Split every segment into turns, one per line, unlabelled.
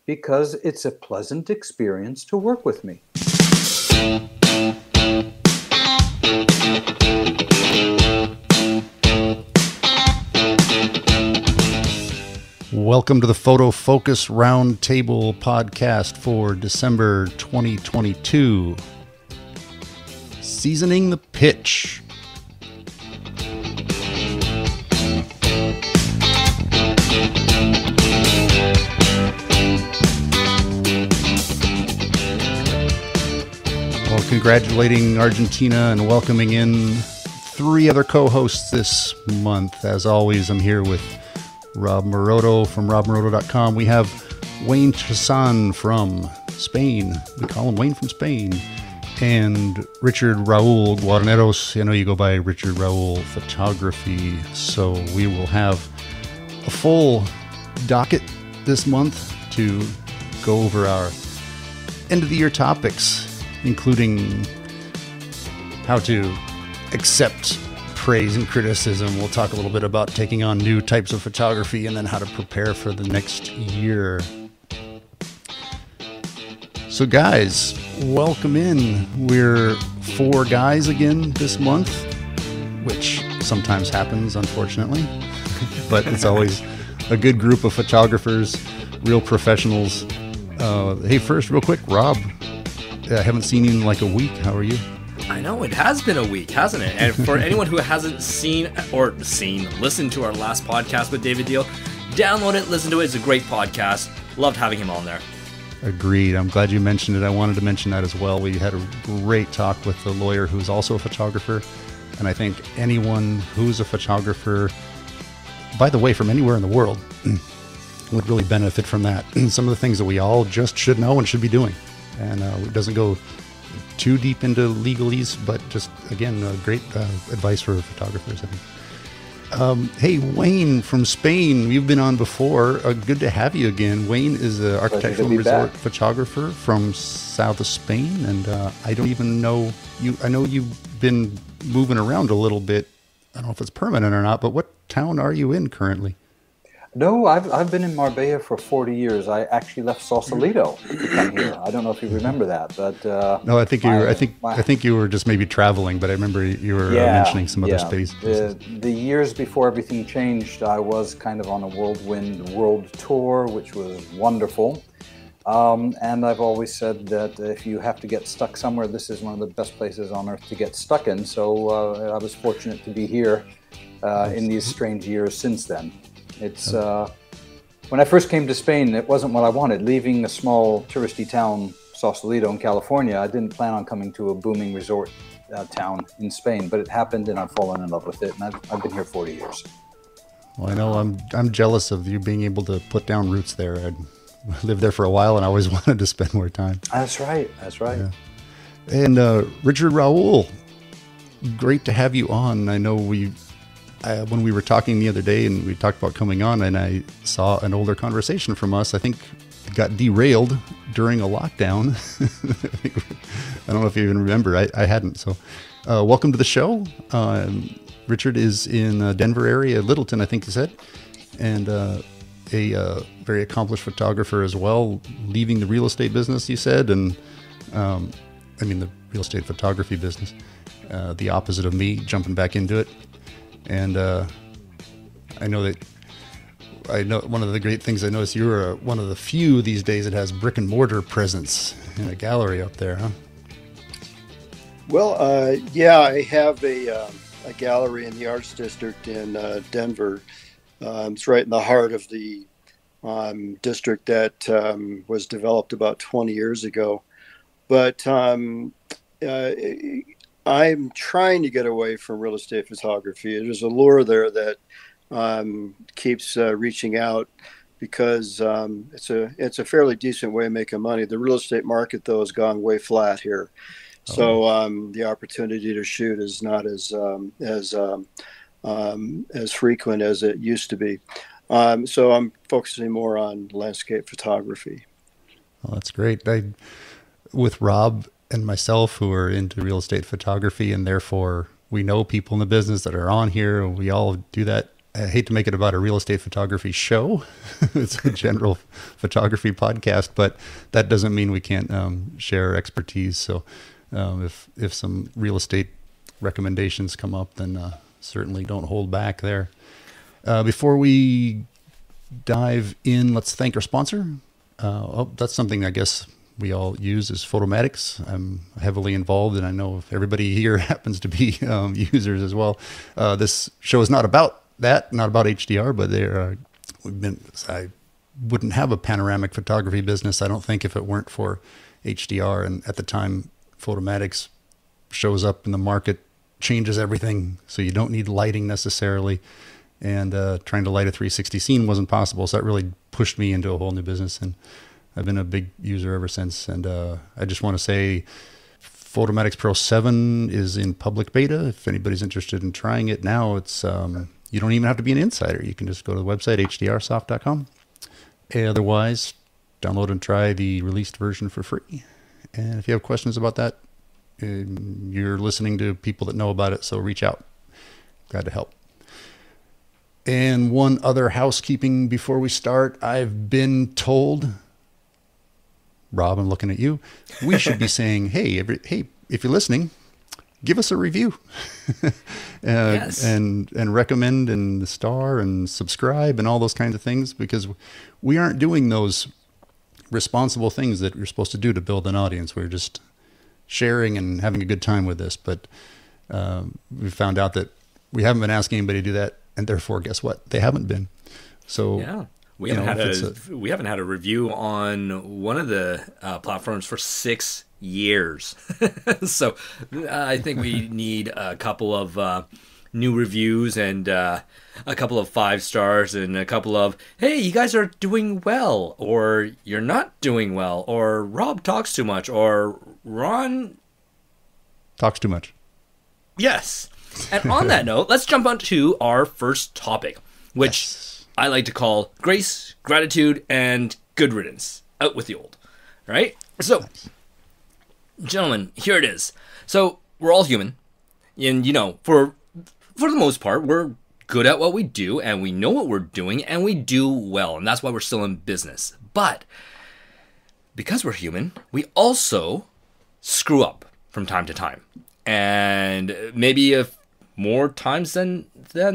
because it's a pleasant experience to work with me.
Welcome to the Photofocus Roundtable podcast for December 2022. Seasoning the pitch. Well, congratulating Argentina and welcoming in 3 other co-hosts this month. As always, I'm here with Rob Moroto from robmoroto.com. We have Wayne Chasan from Spain. We call him Wayne from Spain. And Richard Raul Guarneros. I know you go by Richard Raul Photography. So we will have a full docket this month to go over our end of the year topics, including how to accept praise and criticism. We'll talk a little bit about taking on new types of photography and then how to prepare for the next year. So guys, welcome in. We're 4 guys again this month, which sometimes happens, unfortunately, but it's always a good group of photographers, real professionals. Hey, first, real quick, Rob, I haven't seen you in like a week. How are you?
I know, it has been a week, hasn't it? And for anyone who hasn't listened to our last podcast with David Deal, download it, listen to it. It's a great podcast. Loved having him on there.
Agreed. I'm glad you mentioned it. I wanted to mention that as well. We had a great talk with a lawyer who's also a photographer. And I think anyone who's a photographer, by the way, from anywhere in the world, would really benefit from that. Some of the things that we all just should know and should be doing. And it doesn't go too deep into legalese, but just, again, great advice for photographers, I think. Hey, Wayne from Spain, you've been on before. Good to have you again. Wayne is an architectural resort photographer from south of Spain, and I don't even know you. I know you've been moving around a little bit. I don't know if it's permanent or not, but what town are you in currently?
No, I've been in Marbella for 40 years. I actually left Sausalito to come here. I don't know if you remember that, but
no, I think you were just maybe traveling, but I remember you were mentioning some other space.
The years before everything changed, I was kind of on a whirlwind world tour, which was wonderful. And I've always said that if you have to get stuck somewhere, this is one of the best places on earth to get stuck in. So I was fortunate to be here in these strange years since then. It's when I first came to Spain, it wasn't what I wanted. Leaving a small touristy town, Sausalito in California, I didn't plan on coming to a booming resort town in Spain, but it happened and I've fallen in love with it. And I've been here 40 years.
Well, I know I'm jealous of you being able to put down roots there. I lived there for a while and I always wanted to spend more time.
That's right. Yeah.
And Richard Raul, great to have you on. I know when we were talking the other day and we talked about coming on, and I saw an older conversation from us, I think it got derailed during a lockdown. I don't know if you even remember. I hadn't. So welcome to the show. Richard is in Denver area, Littleton, I think you said, and a very accomplished photographer as well, leaving the real estate business, you said, and the real estate photography business, the opposite of me, jumping back into it. And I know one of the great things I noticed, you're one of the few these days that has brick and mortar presence in a gallery up there, huh?
Well, I have a gallery in the Arts District in Denver. It's right in the heart of the district that was developed about 20 years ago. But I'm trying to get away from real estate photography. There's a lure there that keeps reaching out because it's a fairly decent way of making money. The real estate market, though, has gone way flat here. So the opportunity to shoot is not as frequent as it used to be. So I'm focusing more on landscape photography.
Well, that's great. With Rob and myself, who are into real estate photography, and therefore we know people in the business that are on here, we all do that. I hate to make it about a real estate photography show. It's a general photography podcast, but that doesn't mean we can't share expertise. So if some real estate recommendations come up, then certainly don't hold back there. Before we dive in, let's thank our sponsor. That's something I guess we all use is Photomatics. I'm heavily involved, and I know everybody here happens to be users as well. This show is not about that, not about HDR, but I wouldn't have a panoramic photography business, I don't think, if it weren't for HDR. And at the time, Photomatics shows up in the market, changes everything, so you don't need lighting necessarily. And trying to light a 360 scene wasn't possible, so that really pushed me into a whole new business. And I've been a big user ever since. And I just want to say Photomatics Pro 7 is in public beta. If anybody's interested in trying it now, it's you don't even have to be an insider. You can just go to the website, hdrsoft.com. Otherwise, download and try the released version for free. And if you have questions about that, you're listening to people that know about it, so reach out. Glad to help. And one other housekeeping before we start. I've been told, Rob, I'm looking at you, we should be saying, hey, if you're listening, give us a review.
Yes.
and recommend and star and subscribe and all those kinds of things, because we aren't doing those responsible things that you're supposed to do to build an audience. We're just sharing and having a good time with this. But we found out that we haven't been asking anybody to do that. And therefore, guess what? They haven't been. So
yeah, we haven't had a review on one of the platforms for 6 years. So I think we need a couple of new reviews and a couple of 5 stars and a couple of, hey, you guys are doing well, or you're not doing well, or Rob talks too much, or Ron
talks too much.
Yes. And on that note, let's jump on to our first topic, which I like to call grace, gratitude, and good riddance. Out with the old. Right? So, gentlemen, here it is. So, we're all human. And, for the most part, we're good at what we do, and we know what we're doing, and we do well. And that's why we're still in business. But, because we're human, we also screw up from time to time. And maybe more times than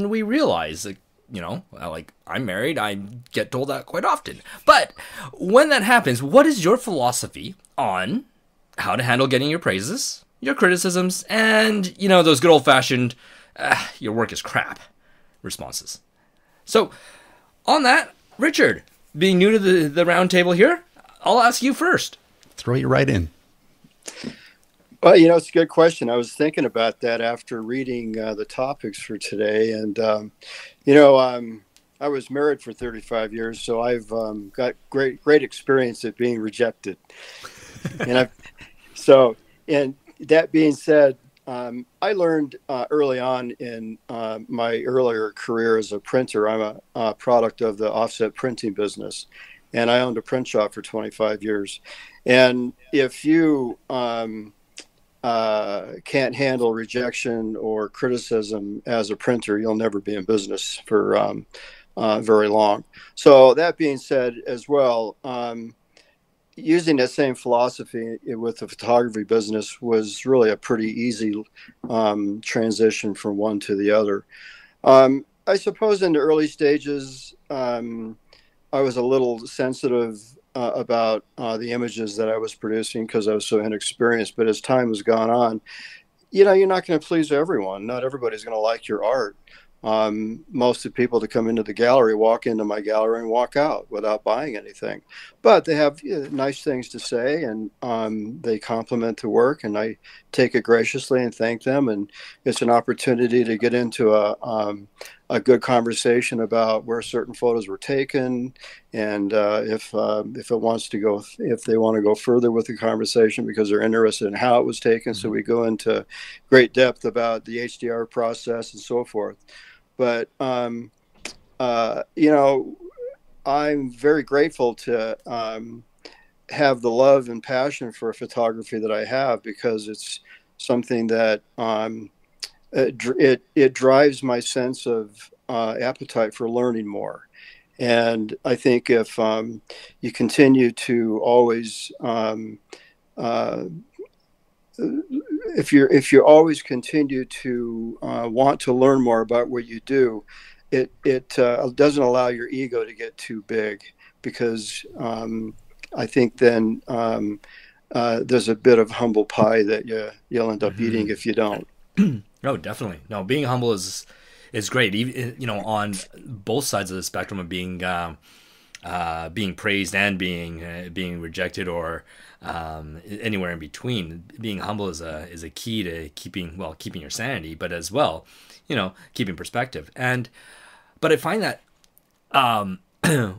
we realize. Like I'm married, I get told that quite often. But when that happens, what is your philosophy on how to handle getting your praises, your criticisms, and, those good old-fashioned, your work is crap responses? So, on that, Richard, being new to the round table here, I'll ask you first.
Throw you right in.
Well, it's a good question. I was thinking about that after reading the topics for today. And, I was married for 35 years, so I've got great experience at being rejected. And that being said, I learned early on in my earlier career as a printer. I'm a product of the offset printing business, and I owned a print shop for 25 years. And if you can't handle rejection or criticism as a printer, you'll never be in business for very long. So that being said as well, using that same philosophy with the photography business was really a pretty easy transition from one to the other. I suppose in the early stages, I was a little sensitive about the images that I was producing because I was so inexperienced. But as time has gone on, you're not going to please everyone. Not everybody's going to like your art. Most of the people that come into the gallery walk into my gallery and walk out without buying anything. But they have nice things to say, and they compliment the work, and I take it graciously and thank them. And it's an opportunity to get into a good conversation about where certain photos were taken, and if they want to go further with the conversation because they're interested in how it was taken. Mm-hmm. So we go into great depth about the HDR process and so forth. But I'm very grateful to have the love and passion for photography that I have, because it's something that it drives my sense of appetite for learning more. And I think if you continue to always if you always continue to want to learn more about what you do, it doesn't allow your ego to get too big, because I think then there's a bit of humble pie that you'll end up eating if you don't.
No, definitely. No, being humble is great. Even, you know, on both sides of the spectrum of being praised and being rejected, or anywhere in between. Being humble is a key to keeping your sanity, but as well, you know, keeping perspective. But I find that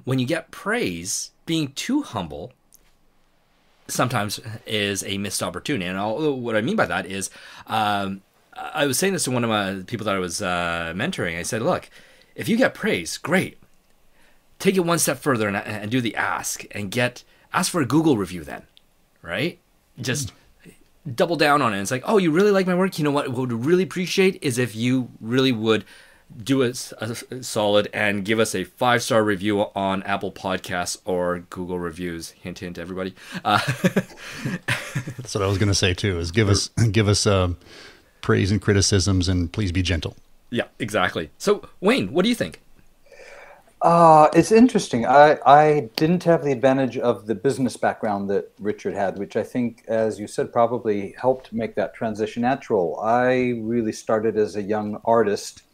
when you get praise, being too humble sometimes is a missed opportunity. And what I mean by that is, I was saying this to one of my people that I was mentoring. I said, look, if you get praise, great. Take it one step further and do the ask, and ask for a Google review then, right? Just double down on it. It's like, oh, you really like my work? You know what would really appreciate is if you really would do a solid and give us a 5-star review on Apple Podcasts or Google reviews. Hint, hint, everybody.
That's what I was going to say too, is give us praise and criticisms, and please be gentle.
Yeah, exactly. So Wayne, what do you think?
It's interesting. I didn't have the advantage of the business background that Richard had, which I think, as you said, probably helped make that transition natural. I really started as a young artist.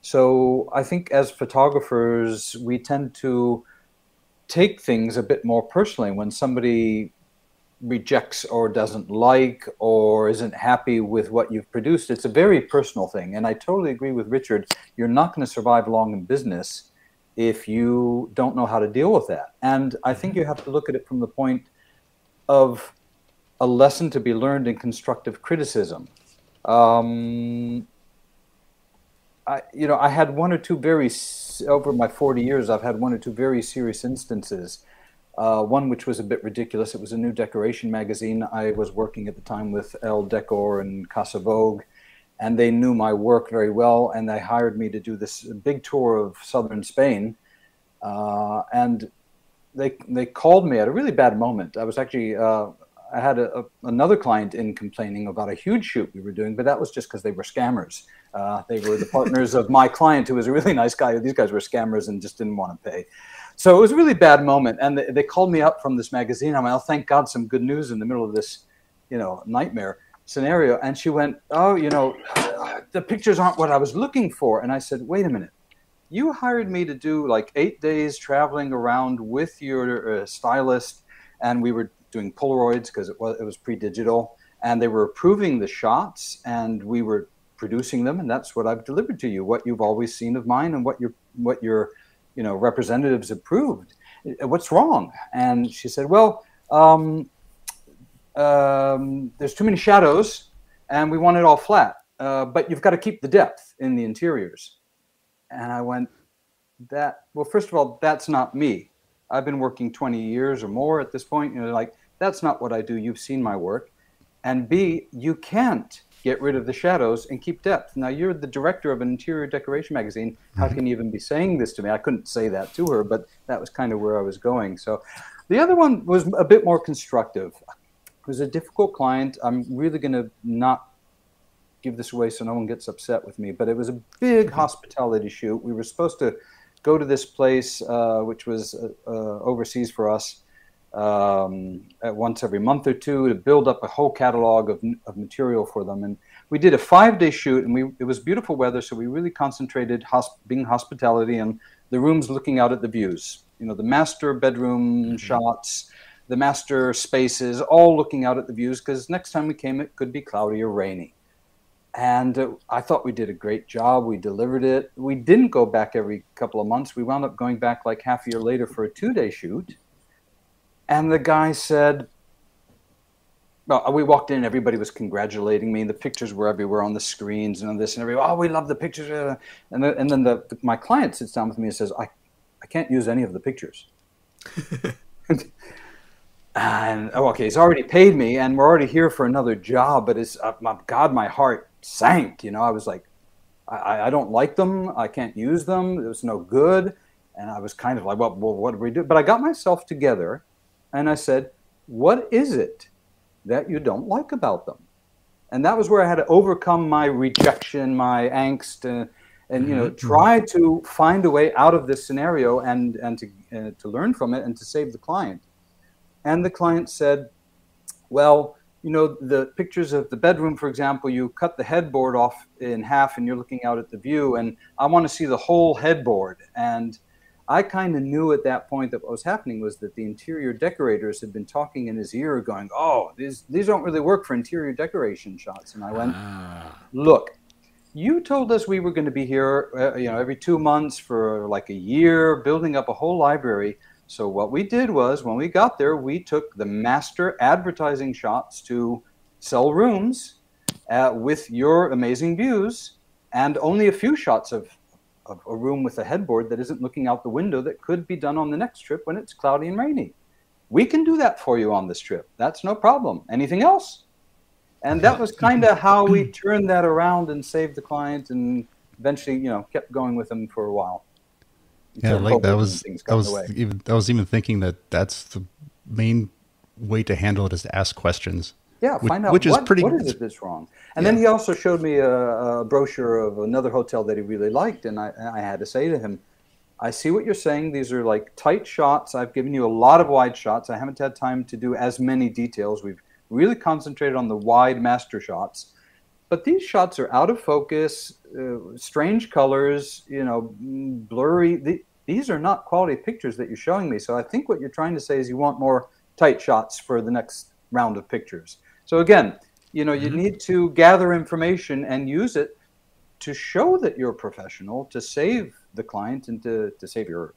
So I think as photographers, we tend to take things a bit more personally. When somebody rejects or doesn't like or isn't happy with what you've produced, it's a very personal thing. And I totally agree with Richard. You're not going to survive long in business if you don't know how to deal with that. And I think you have to look at it from the point of a lesson to be learned in constructive criticism. I had one or two over my 40 years, I've had one or two very serious instances. One which was a bit ridiculous. It was a new decoration magazine. I was working at the time with Elle Decor and Casa Vogue, and they knew my work very well, and they hired me to do this big tour of southern Spain. And they called me at a really bad moment. I was actually, I had another client in complaining about a huge shoot we were doing, but that was just because they were scammers. They were the partners of my client, who was a really nice guy. These guys were scammers and just didn't want to pay. So it was a really bad moment. And they called me up from this magazine. I'm like, oh, thank God, some good news in the middle of this, nightmare scenario. And she went, oh, the pictures aren't what I was looking for. And I said, wait a minute. You hired me to do like 8 days traveling around with your stylist, and we were doing Polaroids because it was pre-digital, and they were approving the shots, and we were producing them, and that's what I've delivered to you, what you've always seen of mine, and what your representatives approved. What's wrong? And she said, well, there's too many shadows, and we want it all flat, but you've got to keep the depth in the interiors. And I went, well, first of all, that's not me. I've been working 20 years or more at this point. That's not what I do. You've seen my work. And B, you can't get rid of the shadows and keep depth. Now, you're the director of an interior decoration magazine. How can you even be saying this to me? I couldn't say that to her, but that was kind of where I was going. So the other one was a bit more constructive. It was a difficult client. I'm really going to not give this away so no one gets upset with me, but it was a big hospitality shoot. We were supposed to go to this place, which was overseas for us, at once every month or two, to build up a whole catalog of material for them. And we did a 5-day shoot, and it was beautiful weather, so we really concentrated being hospitality and the rooms looking out at the views. The master bedroom shots, the master spaces, all looking out at the views, because next time we came, it could be cloudy or rainy. And I thought we did a great job. We delivered it. We didn't go back every couple of months. We wound up going back like half a year later for a 2-day shoot. And the guy said, well, we walked in, everybody was congratulating me. The pictures were everywhere on the screens and this and everywhere. Oh, we love the pictures. And then my client sits down with me and says, I can't use any of the pictures. And, okay, he's already paid me, and we're already here for another job. But God, my heart sank. I was like, I don't like them. I can't use them. It was no good. And I was kind of like, well, what do we do? But I got myself together and I said, what is it that you don't like about them? And that was where I had to overcome my rejection, my angst, and you know, try to find a way out of this scenario and to learn from it and to save the client. And the client said, well, you know, the pictures of the bedroom, for example, you cut the headboard off in half and you're looking out at the view, and I want to see the whole headboard. And I kind of knew at that point that what was happening was that the interior decorators had been talking in his ear going, oh, these don't really work for interior decoration shots. And I went, look, you told us we were going to be here you know, every 2 months for like a year, building up a whole library. So what we did was, when we got there, we took the master advertising shots to sell rooms with your amazing views, and only a few shots of a room with a headboard that isn't looking out the window that could be done on the next trip when it's cloudy and rainy. We can do that for you on this trip. That's no problem. Anything else? And that was kind of how we turned that around and saved the client, and eventually, you know, kept going with them for a while.
Yeah, like that was, I was even thinking that that's the main way to handle it, is to ask questions.
Yeah, find out what is it that's wrong. And then he also showed me a brochure of another hotel that he really liked, and I had to say to him, I see what you're saying. These are like tight shots. I've given you a lot of wide shots. I haven't had time to do as many details. We've really concentrated on the wide master shots. But these shots are out of focus, strange colors, you know, blurry. These are not quality pictures that you're showing me. So I think what you're trying to say is you want more tight shots for the next round of pictures. So again, you know, you need to gather information and use it to show that you're a professional, to save the client and to save your,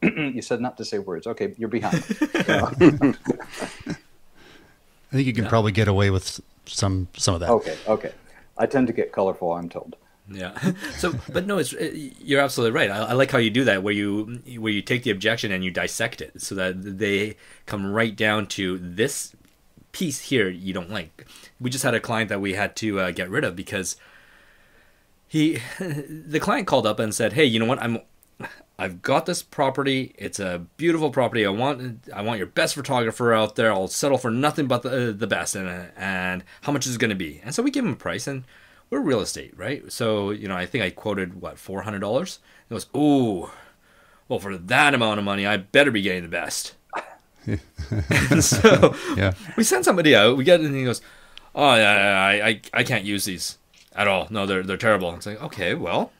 you said not to say words. Okay, you're behind.
I think you can probably get away with some of that.
Okay. I tend to get colorful, I'm told.
Yeah. So, but no, you're absolutely right. I like how you do that, where you take the objection and you dissect it, so that they come right down to this piece here you don't like. We just had a client that we had to get rid of because the client called up and said, "Hey, you know what? I've got this property. It's a beautiful property. I want your best photographer out there. I'll settle for nothing but the best. And how much is it going to be?" And so we give him a price, and we're real estate, right? So, you know, I think I quoted $400. He goes, "Ooh, well, for that amount of money, I better be getting the best." And so we send somebody out. We get it, and he goes, "Oh, yeah, I can't use these at all. No, they're terrible." It's like, okay, well,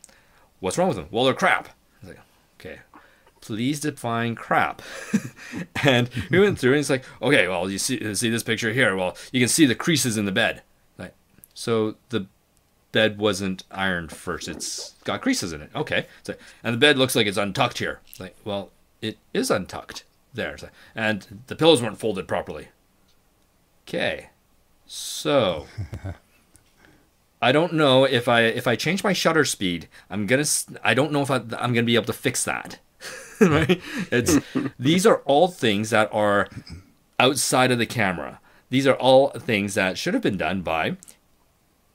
what's wrong with them? Well, they're crap. I was like, okay, please define crap. And we went through, and it's like, okay, well, you see this picture here. Well, you can see the creases in the bed. Like, so the bed wasn't ironed first. It's got creases in it. Okay, so, and the bed looks like it's untucked here. Like, well, it is untucked there, and the pillows weren't folded properly. Okay, so I don't know if I change my shutter speed, I don't know if I'm gonna be able to fix that. Right? These are all things that are outside of the camera. These are all things that should have been done by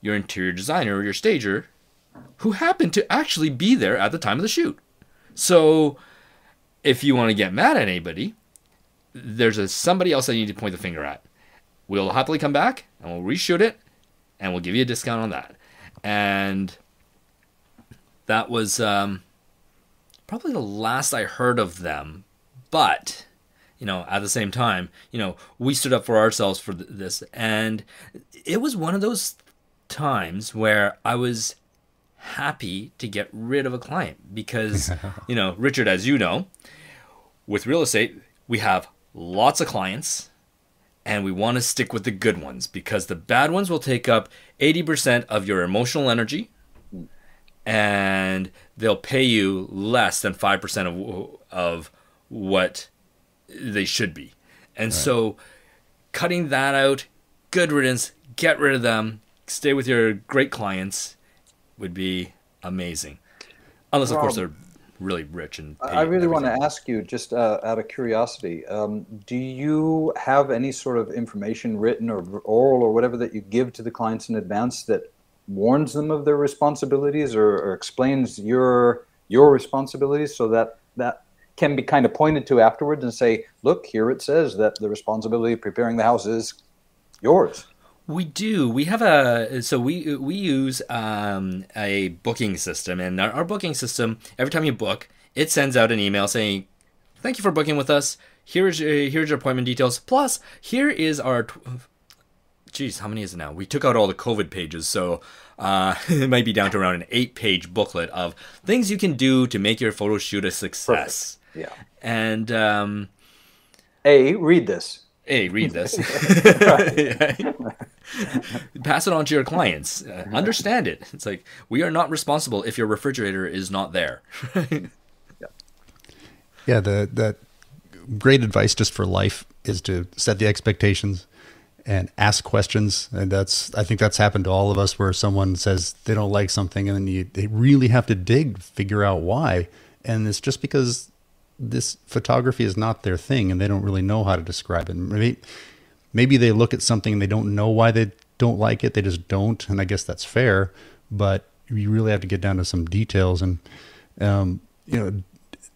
your interior designer or your stager, who happened to actually be there at the time of the shoot. So if you want to get mad at anybody, there's somebody else that you need to point the finger at. We'll happily come back and we'll reshoot it, and we'll give you a discount on that. And that was probably the last I heard of them. But, you know, at the same time, you know, we stood up for ourselves for this. And it was one of those times where I was happy to get rid of a client because, you know, Richard, as you know, with real estate, we have lots of clients, and we want to stick with the good ones, because the bad ones will take up 80% of your emotional energy, and they'll pay you less than 5% of what they should be. And so cutting that out, good riddance, get rid of them, stay with your great clients would be amazing. Unless, of course, they're really rich and
I really want to ask you, just out of curiosity, do you have any sort of information, written or oral or whatever, that you give to the clients in advance that warns them of their responsibilities, or explains your responsibilities, so that can be kind of pointed to afterwards and say, look, here it says that the responsibility of preparing the house is yours.
We do. We have we use a booking system, and our booking system, every time you book, it sends out an email saying, "Thank you for booking with us. Here's your appointment details. Plus, here is our." Geez, how many is it now? We took out all the COVID pages, so it might be down to around an 8-page booklet of things you can do to make your photo shoot a success.
Perfect. Yeah.
And
read this.
Read this. Pass it on to your clients. Understand it. It's like, we are not responsible if your refrigerator is not there.
Yeah, that great advice just for life is to set the expectations and ask questions. And I think that's happened to all of us, where someone says they don't like something, and then they really have to dig, figure out why. And it's just because this photography is not their thing, and they don't really know how to describe it. Maybe they look at something and they don't know why they don't like it. They just don't. And I guess that's fair, but you really have to get down to some details. And,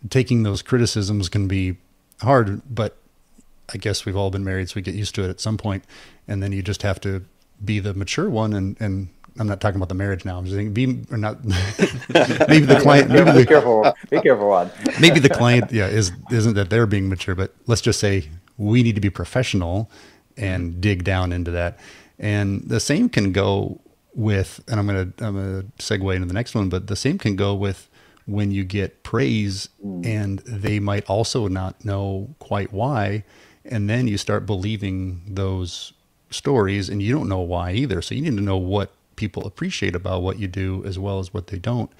taking those criticisms can be hard, but I guess we've all been married, so we get used to it at some point. And then you just have to be the mature one. And I'm not talking about the marriage now. I'm just saying, maybe the client,
be careful, Rod.
Maybe the client, isn't that they're being mature, but let's just say we need to be professional and dig down into that. And the same can go with, and I'm going to segue into the next one, but the same can go with when you get praise and they might also not know quite why. And then you start believing those stories and you don't know why either. So you need to know what people appreciate about what you do as well as what they don't.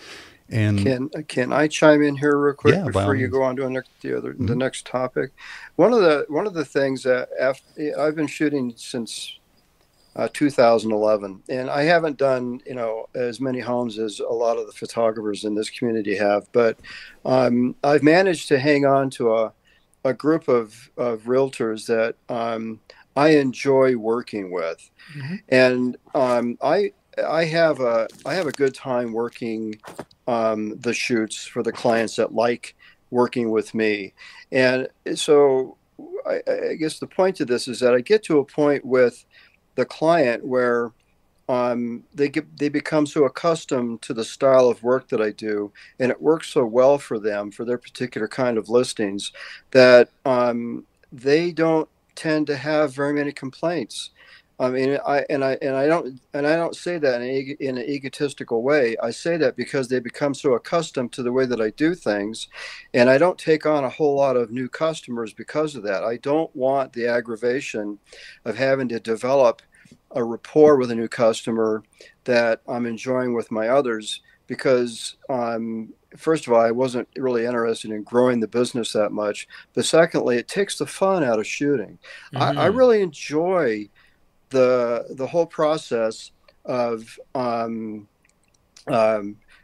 And
can I chime in here real quick before you
means.
Go on to the next topic? One of the things that I've been shooting since 2011, and I haven't done as many homes as a lot of the photographers in this community have, but I've managed to hang on to a group of realtors that I enjoy working with, and I have a good time working the shoots for the clients that like working with me. And so I guess the point of this is that I get to a point with the client where they become so accustomed to the style of work that I do, and it works so well for them for their particular kind of listings, that they don't tend to have very many complaints. I mean, I don't say that in an egotistical way. I say that because they become so accustomed to the way that I do things, and I don't take on a whole lot of new customers because of that. I don't want the aggravation of having to develop a rapport with a new customer that I'm enjoying with my others, because first of all, I wasn't really interested in growing the business that much. But secondly, it takes the fun out of shooting. I really enjoy the whole process of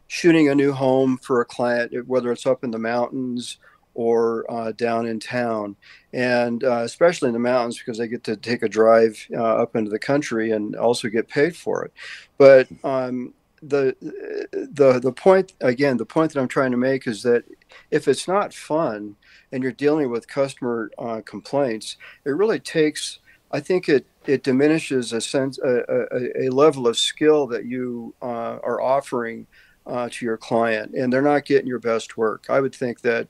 shooting a new home for a client, whether it's up in the mountains or down in town, and especially in the mountains, because I get to take a drive up into the country and also get paid for it. But the point that I'm trying to make is that if it's not fun and you're dealing with customer complaints, it really takes, I think it diminishes a level of skill that you are offering to your client, and they're not getting your best work. I would think that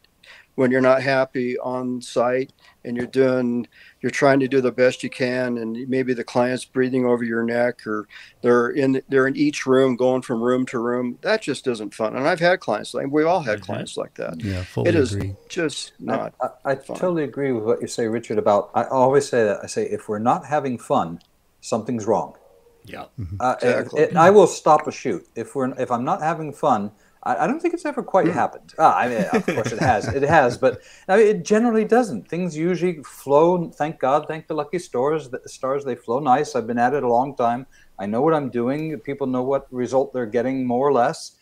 when you're not happy on site and you're trying to do the best you can, and maybe the client's breathing over your neck, or they're in each room going from room to room, that just isn't fun. And I've had clients we all had clients like that.
Yeah, fully
agree.
It is
just not
I totally agree with what you say, Richard, about, I always say that. I say, if we're not having fun, something's wrong.
Yeah.
Exactly.
I will stop a shoot if I'm not having fun. I don't think it's ever quite happened. I mean, of course it has. It has, but I mean, it generally doesn't. Things usually flow. Thank God, thank the lucky stars. They flow nice. I've been at it a long time. I know what I'm doing. People know what result they're getting, more or less.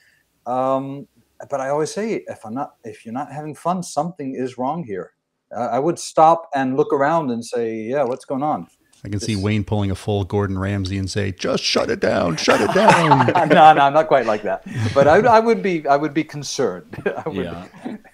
But I always say, if you're not having fun, something is wrong here. I would stop and look around and say, yeah, what's going on?
I can see Wayne pulling a full Gordon Ramsay and say, "Just shut it down, shut it down."
No, I'm not quite like that. But I would be concerned.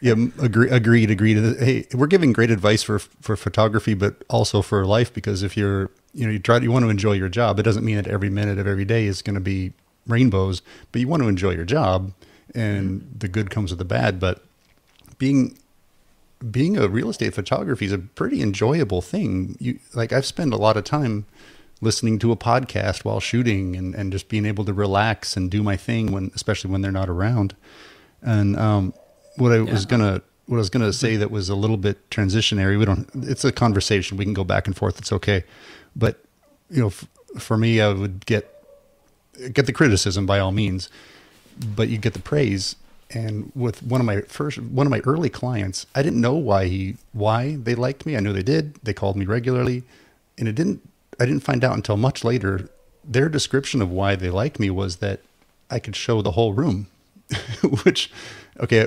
Yeah, agreed. Hey, we're giving great advice for photography, but also for life, because if you want to enjoy your job, it doesn't mean that every minute of every day is going to be rainbows, but you want to enjoy your job, and the good comes with the bad. But being a real estate photography is a pretty enjoyable thing. I've spent a lot of time listening to a podcast while shooting, and just being able to relax and do my thing especially when they're not around. And what I was gonna say that was a little bit transitionary. It's a conversation. We can go back and forth. It's okay. But for me, I would get the criticism by all means, but you get the praise. And with one of my early clients, I didn't know why they liked me. I knew they did. They called me regularly, and I didn't find out until much later. Their description of why they liked me was that I could show the whole room, which, okay,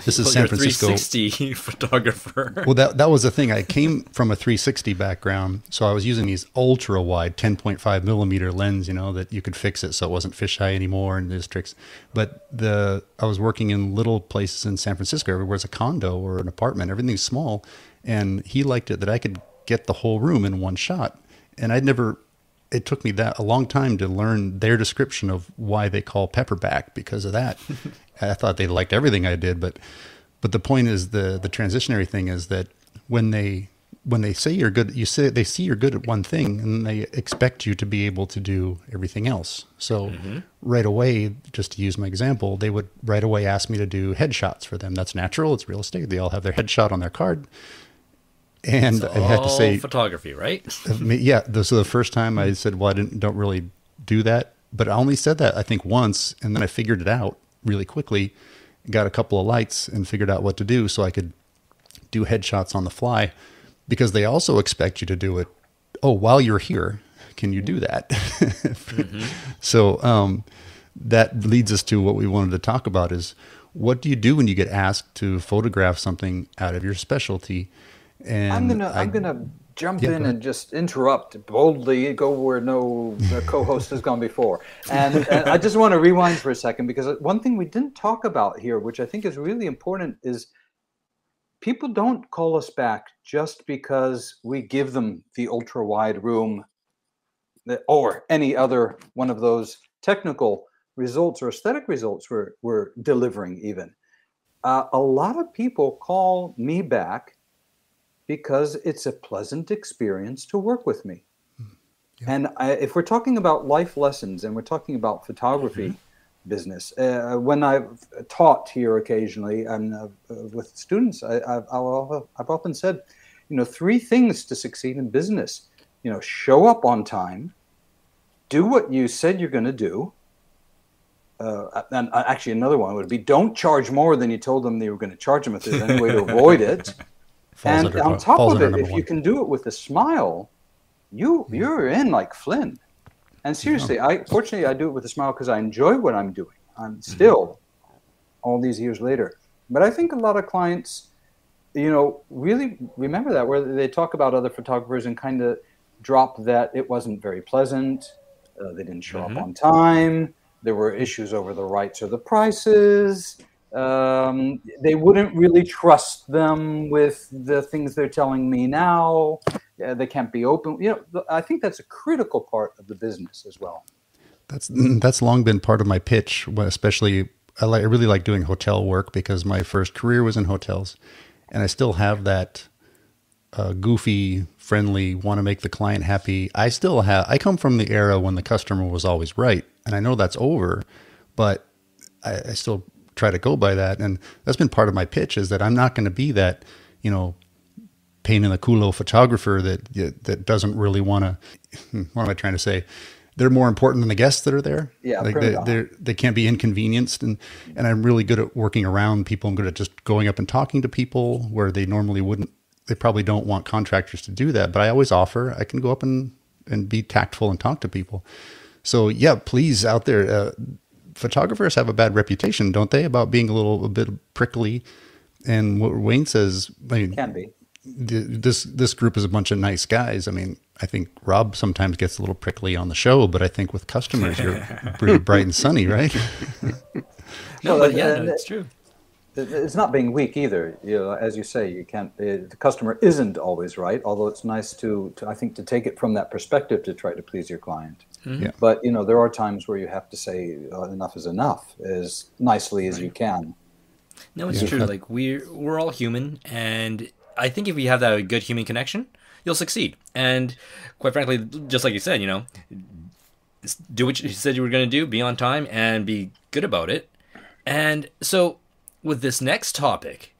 this is San Francisco.
360 photographer.
Well, that was the thing. I came from a 360 background, so I was using these ultra wide 10.5 millimeter lens, that you could fix it so it wasn't fisheye anymore, and there's tricks. But I was working in little places in San Francisco, everywhere's a condo or an apartment, everything's small, and he liked it that I could get the whole room in one shot. And it took me a long time to learn their description of why they call pepperback because of that. I thought they liked everything I did, but the point is the transitionary thing is that when they say you're good, they see you're good at one thing, and they expect you to be able to do everything else. So right away, just to use my example, they would right away ask me to do headshots for them. That's natural. It's real estate. They all have their headshot on their card. And I had to say
photography, right?
Yeah. So the first time I said, well, I don't really do that, but I only said that I think once, and then I figured it out really quickly, got a couple of lights and figured out what to do so I could do headshots on the fly, because they also expect you to do it. Oh, while you're here, can you do that? So that leads us to what we wanted to talk about is, what do you do when you get asked to photograph something out of your specialty? And
I'm gonna jump in and just interrupt boldly, go where no co-host has gone before. And I just want to rewind for a second, because one thing we didn't talk about here, which I think is really important, is people don't call us back just because we give them the ultra wide room or any other one of those technical results or aesthetic results we're delivering even. A lot of people call me back because it's a pleasant experience to work with me. Yeah. And if we're talking about life lessons and we're talking about photography business, when I've taught here occasionally and with students, I've often said, 3 things to succeed in business. Show up on time, do what you said you're going to do. And actually another one would be, don't charge more than you told them you were going to charge them if there's any way to avoid it. And on top of it, if you can do it with a smile, you're in like Flynn. And seriously, fortunately I do it with a smile because I enjoy what I'm doing. I'm still all these years later. But I think a lot of clients, really remember that, where they talk about other photographers and kind of drop that it wasn't very pleasant. They didn't show up on time. There were issues over the rights or the prices. They wouldn't really trust them with the things they're telling me now. They can't be open. I think that's a critical part of the business as well.
That's long been part of my pitch, especially I really like doing hotel work because my first career was in hotels, and I still have that goofy, friendly, want to make the client happy. I come from the era when the customer was always right, and I know that's over, but I still try to go by that. And that's been part of my pitch, is that I'm not going to be that, pain in the culo photographer that doesn't really want to, what am I trying to say? They're more important than the guests that are there.
Yeah.
Like they can't be inconvenienced. And I'm really good at working around people. I'm good at just going up and talking to people where they normally wouldn't. They probably don't want contractors to do that, but I always offer. I can go up and be tactful and talk to people. So yeah, please out there, photographers have a bad reputation, don't they, about being a bit prickly? And what Wayne says,
can be.
This group is a bunch of nice guys. I mean, I think Rob sometimes gets a little prickly on the show, but I think with customers, you're pretty bright and sunny, right?
No,
Well,
but yeah, no, it's true.
it's not being weak either. As you say, you can't. The customer isn't always right. Although it's nice to I think to take it from that perspective to try to please your client.
Yeah.
But there are times where you have to say enough is enough as nicely as you can.
No, it's true. Like we're all human, and I think if you have that good human connection, you'll succeed. And quite frankly, just like you said, do what you said you were going to do, be on time, and be good about it. And so, with this next topic,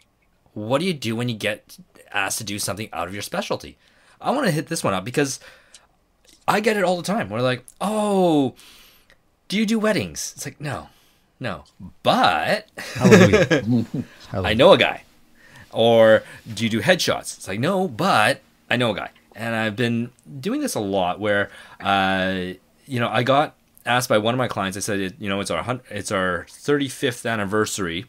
what do you do when you get asked to do something out of your specialty? I want to hit this one up because I get it all the time. We're like, oh, do you do weddings? It's like, no, but I know a guy. Or do you do headshots? It's like, no, but I know a guy. And I've been doing this a lot where, I got asked by one of my clients. I said, it's our 35th anniversary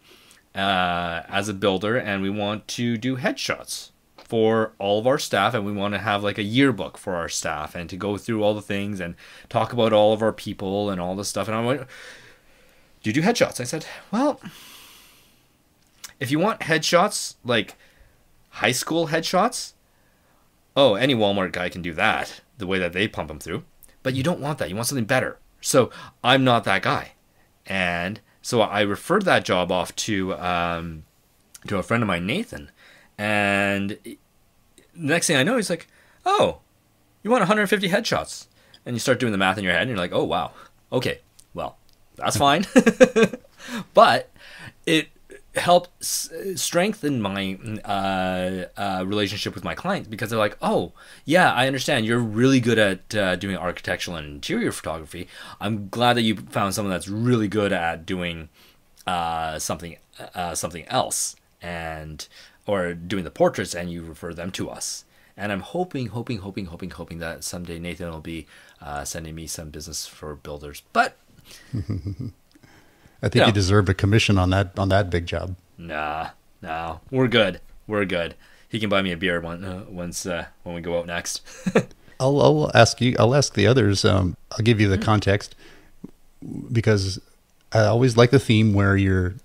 as a builder, and we want to do headshots for all of our staff, and we want to have like a yearbook for our staff and to go through all the things and talk about all of our people and all this stuff. And I went, do you do headshots? I said, well, if you want headshots, like high school headshots, oh, any Walmart guy can do that, the way that they pump them through. But you don't want that. You want something better. So I'm not that guy. And so I referred that job off to a friend of mine, Nathan. And the next thing I know, he's like, oh, you want 150 headshots. And you start doing the math in your head, and you're like, oh, wow. Okay, well, that's fine. But it helped strengthen my relationship with my clients, because they're like, oh, yeah, I understand. You're really good at doing architectural and interior photography. I'm glad that you found someone that's really good at doing something else, or doing the portraits, and you refer them to us. And I'm hoping that someday Nathan will be sending me some business for builders. But
I think you deserve a commission on that big job.
Nah, we're good. He can buy me a beer once when we go out next.
I'll ask you. I'll ask the others. I'll give you the context, because I always like the theme where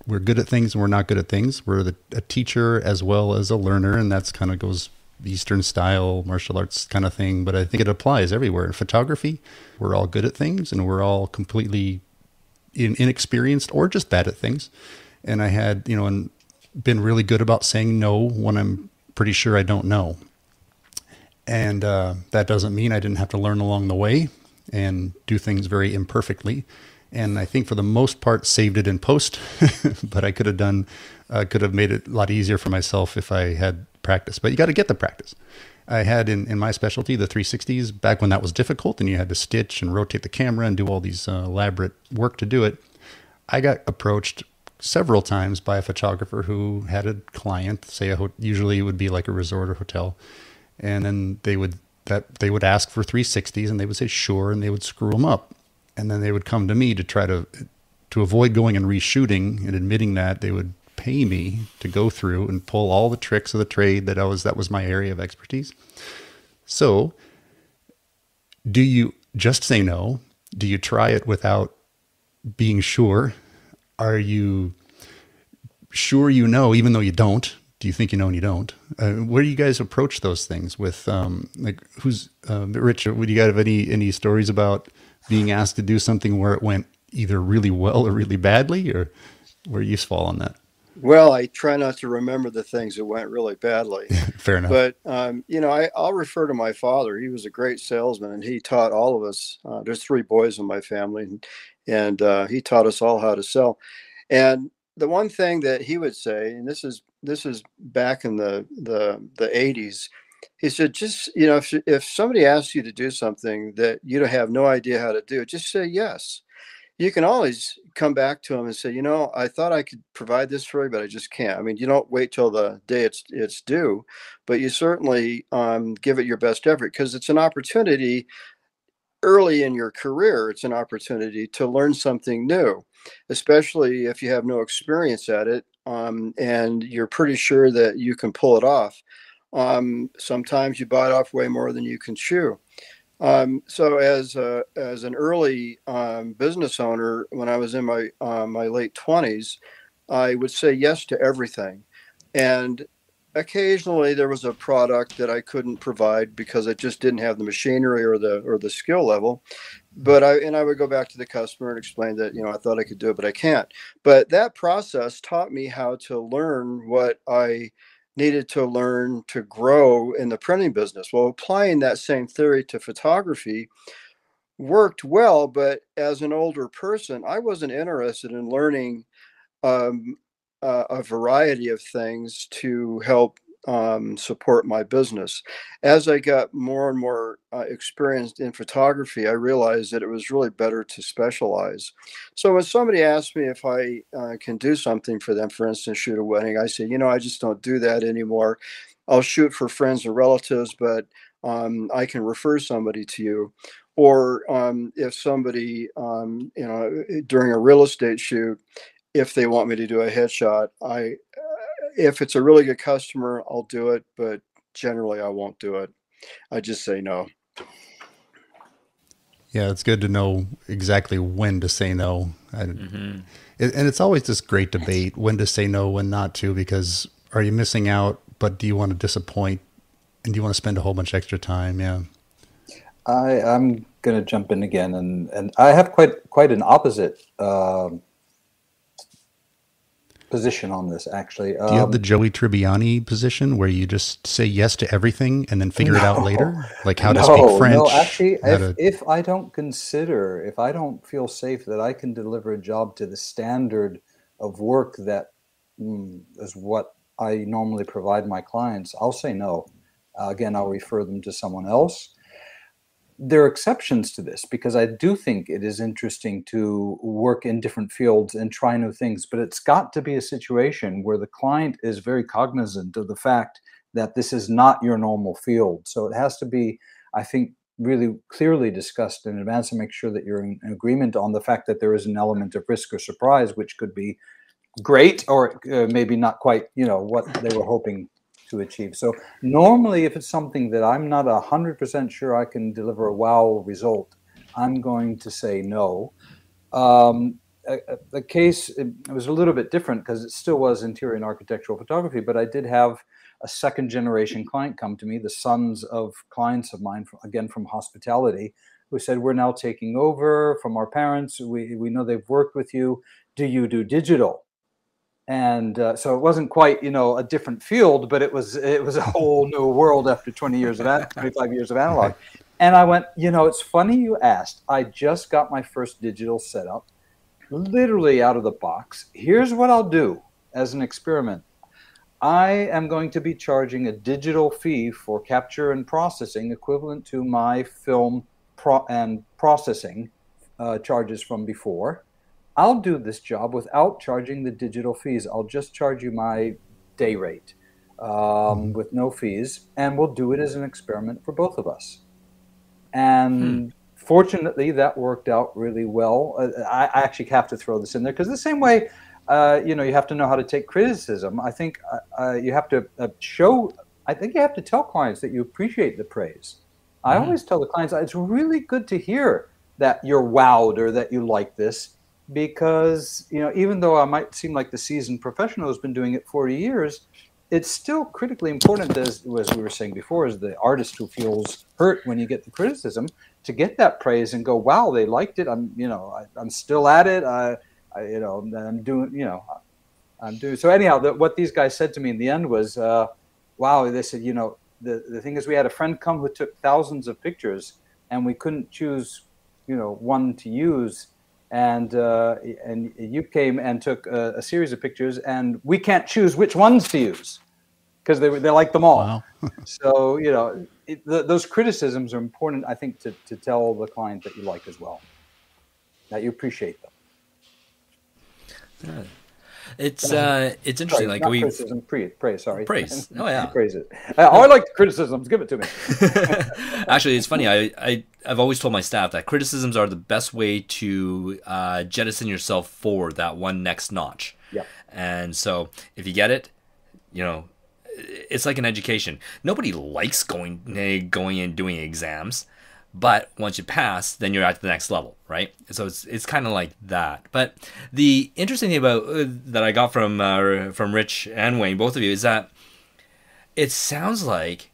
we're good at things and we're not good at things. We're a teacher as well as a learner, and that's kind of goes Eastern style martial arts kind of thing. But I think it applies everywhere. In photography, we're all good at things and we're all completely inexperienced or just bad at things. And I had, and been really good about saying no when I'm pretty sure I don't know. And that doesn't mean I didn't have to learn along the way and do things very imperfectly. And I think for the most part saved it in post, but I could have made it a lot easier for myself if I had practice. But you got to get the practice. I had in my specialty, the 360s, back when that was difficult and you had to stitch and rotate the camera and do all these elaborate work to do it. I got approached several times by a photographer who had a client, say usually it would be like a resort or hotel. And then they would ask for 360s and they would say, sure. And they would screw them up. And then they would come to me to try to avoid going and reshooting and admitting that they would pay me to go through and pull all the tricks of the trade that was my area of expertise. So do you just say no? Do you try it without being sure? Are you sure even though you don't? Do you think you know and you don't? Where do you guys approach those things with, Rich, would you guys have any stories about being asked to do something where it went either really well or really badly, or where you fall on that?
Well, I try not to remember the things that went really badly.
Fair enough.
But, I'll refer to my father. He was a great salesman, and he taught all of us. There's 3 boys in my family, and he taught us all how to sell. And the one thing that he would say, and this is back in the 80s, he said, just, if somebody asks you to do something that you have no idea how to do, just say yes. You can always come back to him and say, I thought I could provide this for you, but I just can't. I mean, you don't wait till the day it's due, but you certainly give it your best effort, because it's an opportunity early in your career. It's an opportunity to learn something new, especially if you have no experience at it, and you're pretty sure that you can pull it off. Sometimes you bite off way more than you can chew. So as an early business owner, when I was in my late 20s, I would say yes to everything. And occasionally there was a product that I couldn't provide because I just didn't have the machinery or the skill level. But I would go back to the customer and explain that, I thought I could do it, but I can't. But that process taught me how to learn what I needed to learn to grow in the printing business. Well, applying that same theory to photography worked well, but as an older person, I wasn't interested in learning um, a variety of things to help support my business. As I got more and more experienced in photography, I realized that it was really better to specialize. So when somebody asks me if I can do something for them, for instance, shoot a wedding, I say, I just don't do that anymore. I'll shoot for friends and relatives, but I can refer somebody to you. Or if somebody, during a real estate shoot, if they want me to do a headshot, if it's a really good customer, I'll do it, but generally I won't do it. I just say no.
Yeah, it's good to know exactly when to say no. And it's always this great debate, when to say no, when not to, because are you missing out, but do you want to disappoint, and do you want to spend a whole bunch of extra time? Yeah.
I'm going to jump in again, and I have quite an opposite position on this, actually.
Do you have the Joey Tribbiani position where you just say yes to everything and then figure it out later? Like how to speak French?
No, actually, if I don't feel safe that I can deliver a job to the standard of work that is what I normally provide my clients, I'll say no. Again, I'll refer them to someone else. There are exceptions to this because I do think it is interesting to work in different fields and try new things, but it's got to be a situation where the client is very cognizant of the fact that this is not your normal field. So it has to be, I think, really clearly discussed in advance and make sure that you're in agreement on the fact that there is an element of risk or surprise, which could be great or maybe not quite, what they were hoping to achieve. So normally, if it's something that I'm not 100% sure I can deliver a wow result, I'm going to say no. The case, it was a little bit different because it still was interior and architectural photography, but I did have a second generation client come to me, the sons of clients of mine, again from hospitality, who said, we're now taking over from our parents. We know they've worked with you. Do you do digital? And so it wasn't quite, a different field, but it was a whole new world after 25 years of analog. And I went, it's funny you asked. I just got my first digital setup, literally out of the box. Here's what I'll do as an experiment. I am going to be charging a digital fee for capture and processing equivalent to my film and processing charges from before. I'll do this job without charging the digital fees. I'll just charge you my day rate with no fees, and we'll do it as an experiment for both of us. And fortunately, that worked out really well. I actually have to throw this in there because the same way, you have to know how to take criticism. I think you have to you have to tell clients that you appreciate the praise. I always tell the clients, it's really good to hear that you're wowed or that you like this. Because, even though I might seem like the seasoned professional who's been doing it 40 years, it's still critically important, as we were saying before, as the artist who feels hurt when you get the criticism, to get that praise and go, wow, they liked it. I'm still at it. I'm doing. So anyhow, what these guys said to me in the end was, wow, they said, the thing is we had a friend come who took thousands of pictures and we couldn't choose, one to use. And you came and took a series of pictures, and we can't choose which ones to use because they like them all.
Wow.
So those criticisms are important, I think, to tell the client that you like as well, that you appreciate them.
Yeah. It's interesting.
Sorry,
like
not
we
criticism, praise. Sorry,
praise. Oh yeah,
praise it. I like the criticisms. Give it to me.
Actually, it's funny. I've always told my staff that criticisms are the best way to jettison yourself forward that one next notch.
Yeah.
And so if you get it, it's like an education. Nobody likes going and doing exams, but once you pass, then you're at the next level, right? So it's kind of like that. But the interesting thing about that I got from Rich and Wayne, both of you, is that it sounds like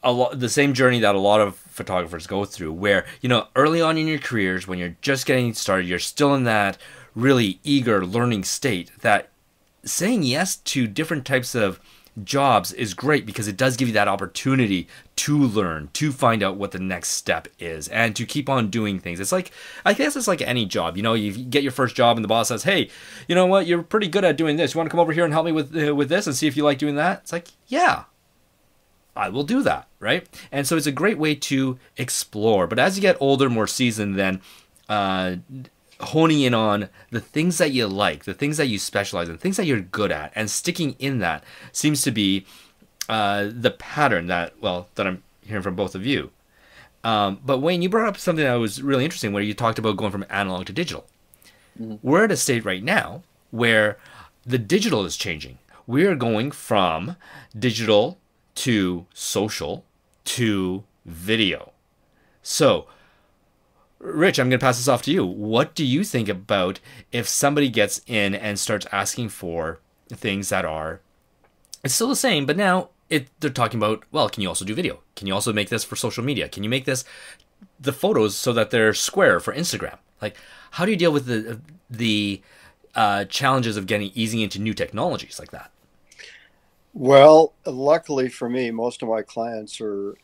the same journey that a lot of photographers go through, where, you know, early on in your careers, when you're just getting started, you're still in that really eager learning state, that saying yes to different types of jobs is great because it does give you that opportunity to learn, to find out what the next step is, and to keep on doing things. It's like, I guess it's like any job. You know, you get your first job and the boss says, hey, you know what, you're pretty good at doing this. You want to come over here and help me with this and see if you like doing that? It's like, yeah, I will do that, right? And so it's a great way to explore. But as you get older, more seasoned, then honing in on the things that you like, the things that you specialize in, things that you're good at, and sticking in that seems to be the pattern that I'm hearing from both of you. But Wayne, you brought up something that was really interesting, where you talked about going from analog to digital. Mm-hmm. We're at a state right now where the digital is changing. We're going from digital to social to video. So, Rich, I'm going to pass this off to you. What do you think about if somebody gets in and starts asking for things that are, it's still the same, but now they're talking about, well, can you also do video? Can you also make this for social media? Can you make the photos so that they're square for Instagram? Like, how do you deal with the challenges of easing into new technologies like that?
Well, luckily for me, most of my clients are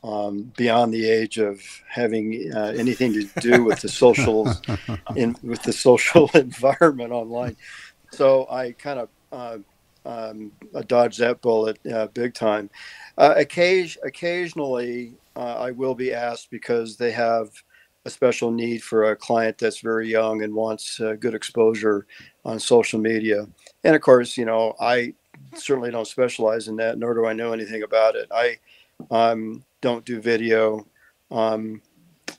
beyond the age of having anything to do with the with the social environment online. So I kind of dodge that bullet big time. Occasionally, I will be asked because they have a special need for a client that's very young and wants good exposure on social media. And of course, you know, I certainly don't specialize in that, nor do I know anything about it. I don't do video. And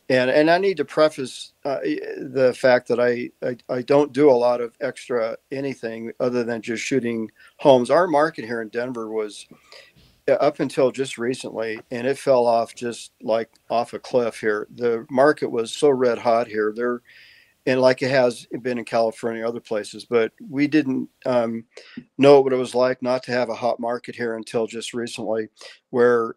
I need to preface the fact that I don't do a lot of extra anything other than just shooting homes. Our market here in Denver was up until just recently, and it fell off just like off a cliff here. The market was so red hot here. And like it has been in California and other places, but we didn't know what it was like not to have a hot market here until just recently, where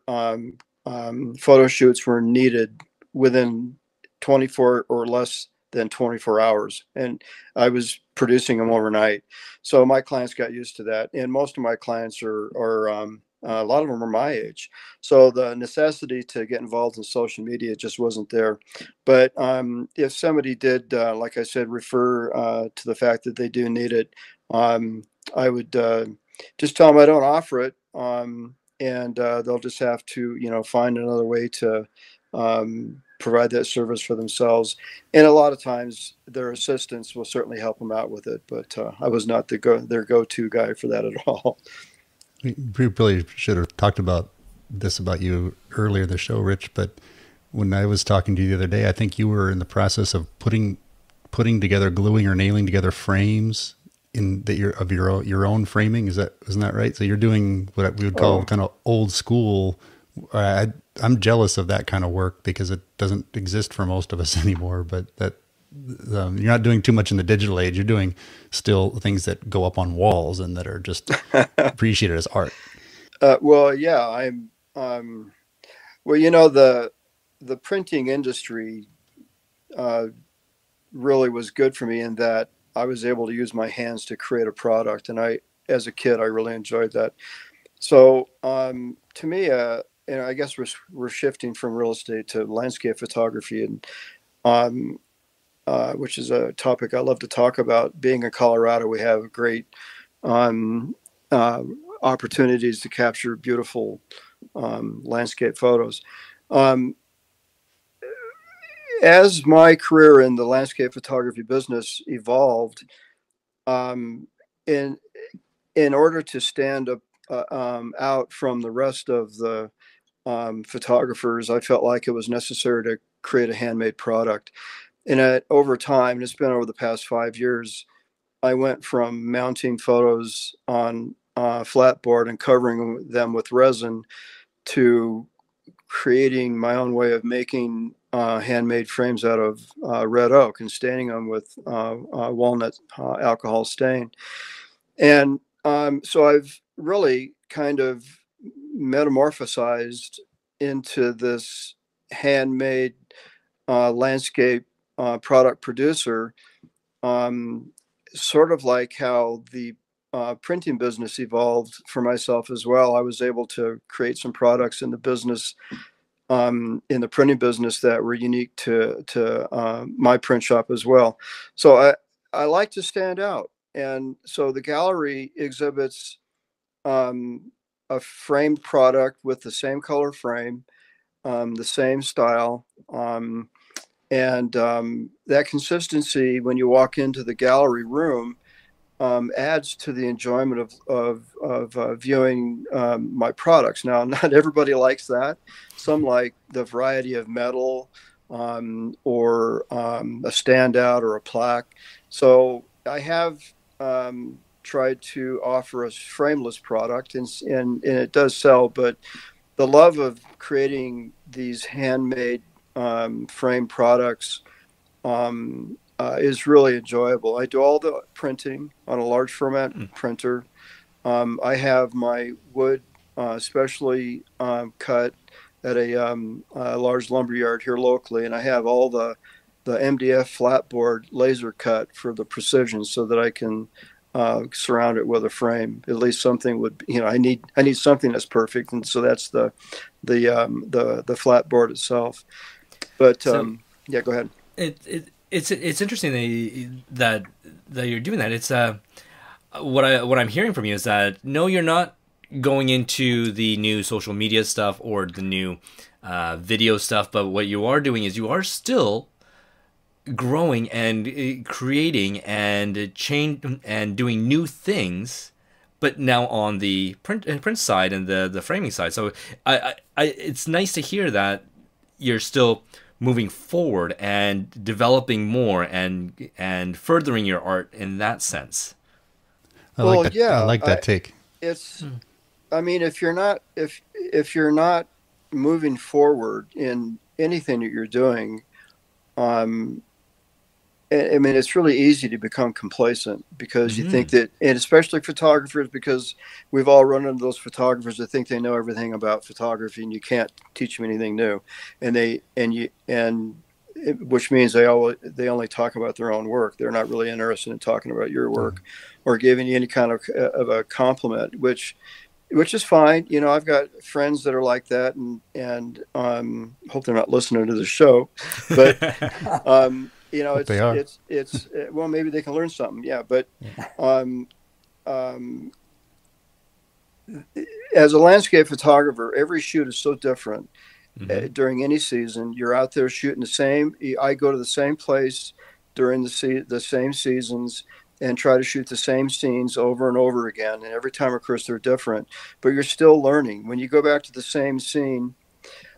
photo shoots were needed within 24 or less than 24 hours. And I was producing them overnight. So my clients got used to that. And most of my clients are a lot of them are my age. So the necessity to get involved in social media just wasn't there. But if somebody did, like I said, refer to the fact that they do need it, I would just tell them I don't offer it. And they'll just have to, you know, find another way to provide that service for themselves. And a lot of times their assistants will certainly help them out with it. But I was not their go-to guy for that at all.
We really should have talked about this about you earlier in the show, Rich, but when I was talking to you the other day, I think you were in the process of putting together, gluing or nailing together frames of your own framing. Isn't that right? So you're doing what we would call kind of old school. I'm jealous of that kind of work because it doesn't exist for most of us anymore, but that you're not doing too much in the digital age. You're doing still things that go up on walls and that are just appreciated as art.
Well, yeah, I'm. Well, you know, the printing industry really was good for me in that I was able to use my hands to create a product, and as a kid, I really enjoyed that. So, to me, you know, I guess we're shifting from real estate to landscape photography, and which is a topic I love to talk about. Being in Colorado, we have great opportunities to capture beautiful landscape photos. As my career in the landscape photography business evolved, in order to stand up out from the rest of the photographers, I felt like it was necessary to create a handmade product. And over time, and it's been over the past 5 years, I went from mounting photos on flat board and covering them with resin to creating my own way of making handmade frames out of red oak and staining them with walnut alcohol stain. And so I've really kind of metamorphosized into this handmade landscape product producer, sort of like how the printing business evolved for myself as well. I was able to create some products in the business, in the printing business, that were unique to my print shop as well. So I like to stand out. And so the gallery exhibits a framed product with the same color frame, the same style. And that consistency, when you walk into the gallery room, adds to the enjoyment of viewing my products. Now, not everybody likes that. Some like the variety of metal, or a standout or a plaque. So I have tried to offer a frameless product, and it does sell. But the love of creating these handmade frame products is really enjoyable. I do all the printing on a large format printer. I have my wood specially cut at a large lumber yard here locally, and I have all the MDF flatboard laser cut for the precision, so that I can surround it with a frame. At least something would, I need something that's perfect, and so that's the flatboard itself. But yeah, go ahead.
It's interesting that you're doing that. It's what I'm hearing from you is that no, you're not going into the new social media stuff or the new video stuff, but what you are doing is you are still growing and creating and change and doing new things, but now on the print side and the framing side. So it's nice to hear that you're still moving forward and developing more and furthering your art in that sense.
I like that take.
It's, I mean, if you're not moving forward in anything that you're doing, I mean, it's really easy to become complacent, because you think that, and especially photographers, because we've all run into those photographers that think they know everything about photography, and you can't teach them anything new, which means they only talk about their own work. They're not really interested in talking about your work or giving you any kind of a compliment, which is fine. I've got friends that are like that, and hope they're not listening to the show, but. It's well, maybe they can learn something. Yeah. But, as a landscape photographer, every shoot is so different. During any season, you're out there shooting I go to the same place during the same seasons and try to shoot the same scenes over and over again. And every time, of course, they're different, but you're still learning. When you go back to the same scene,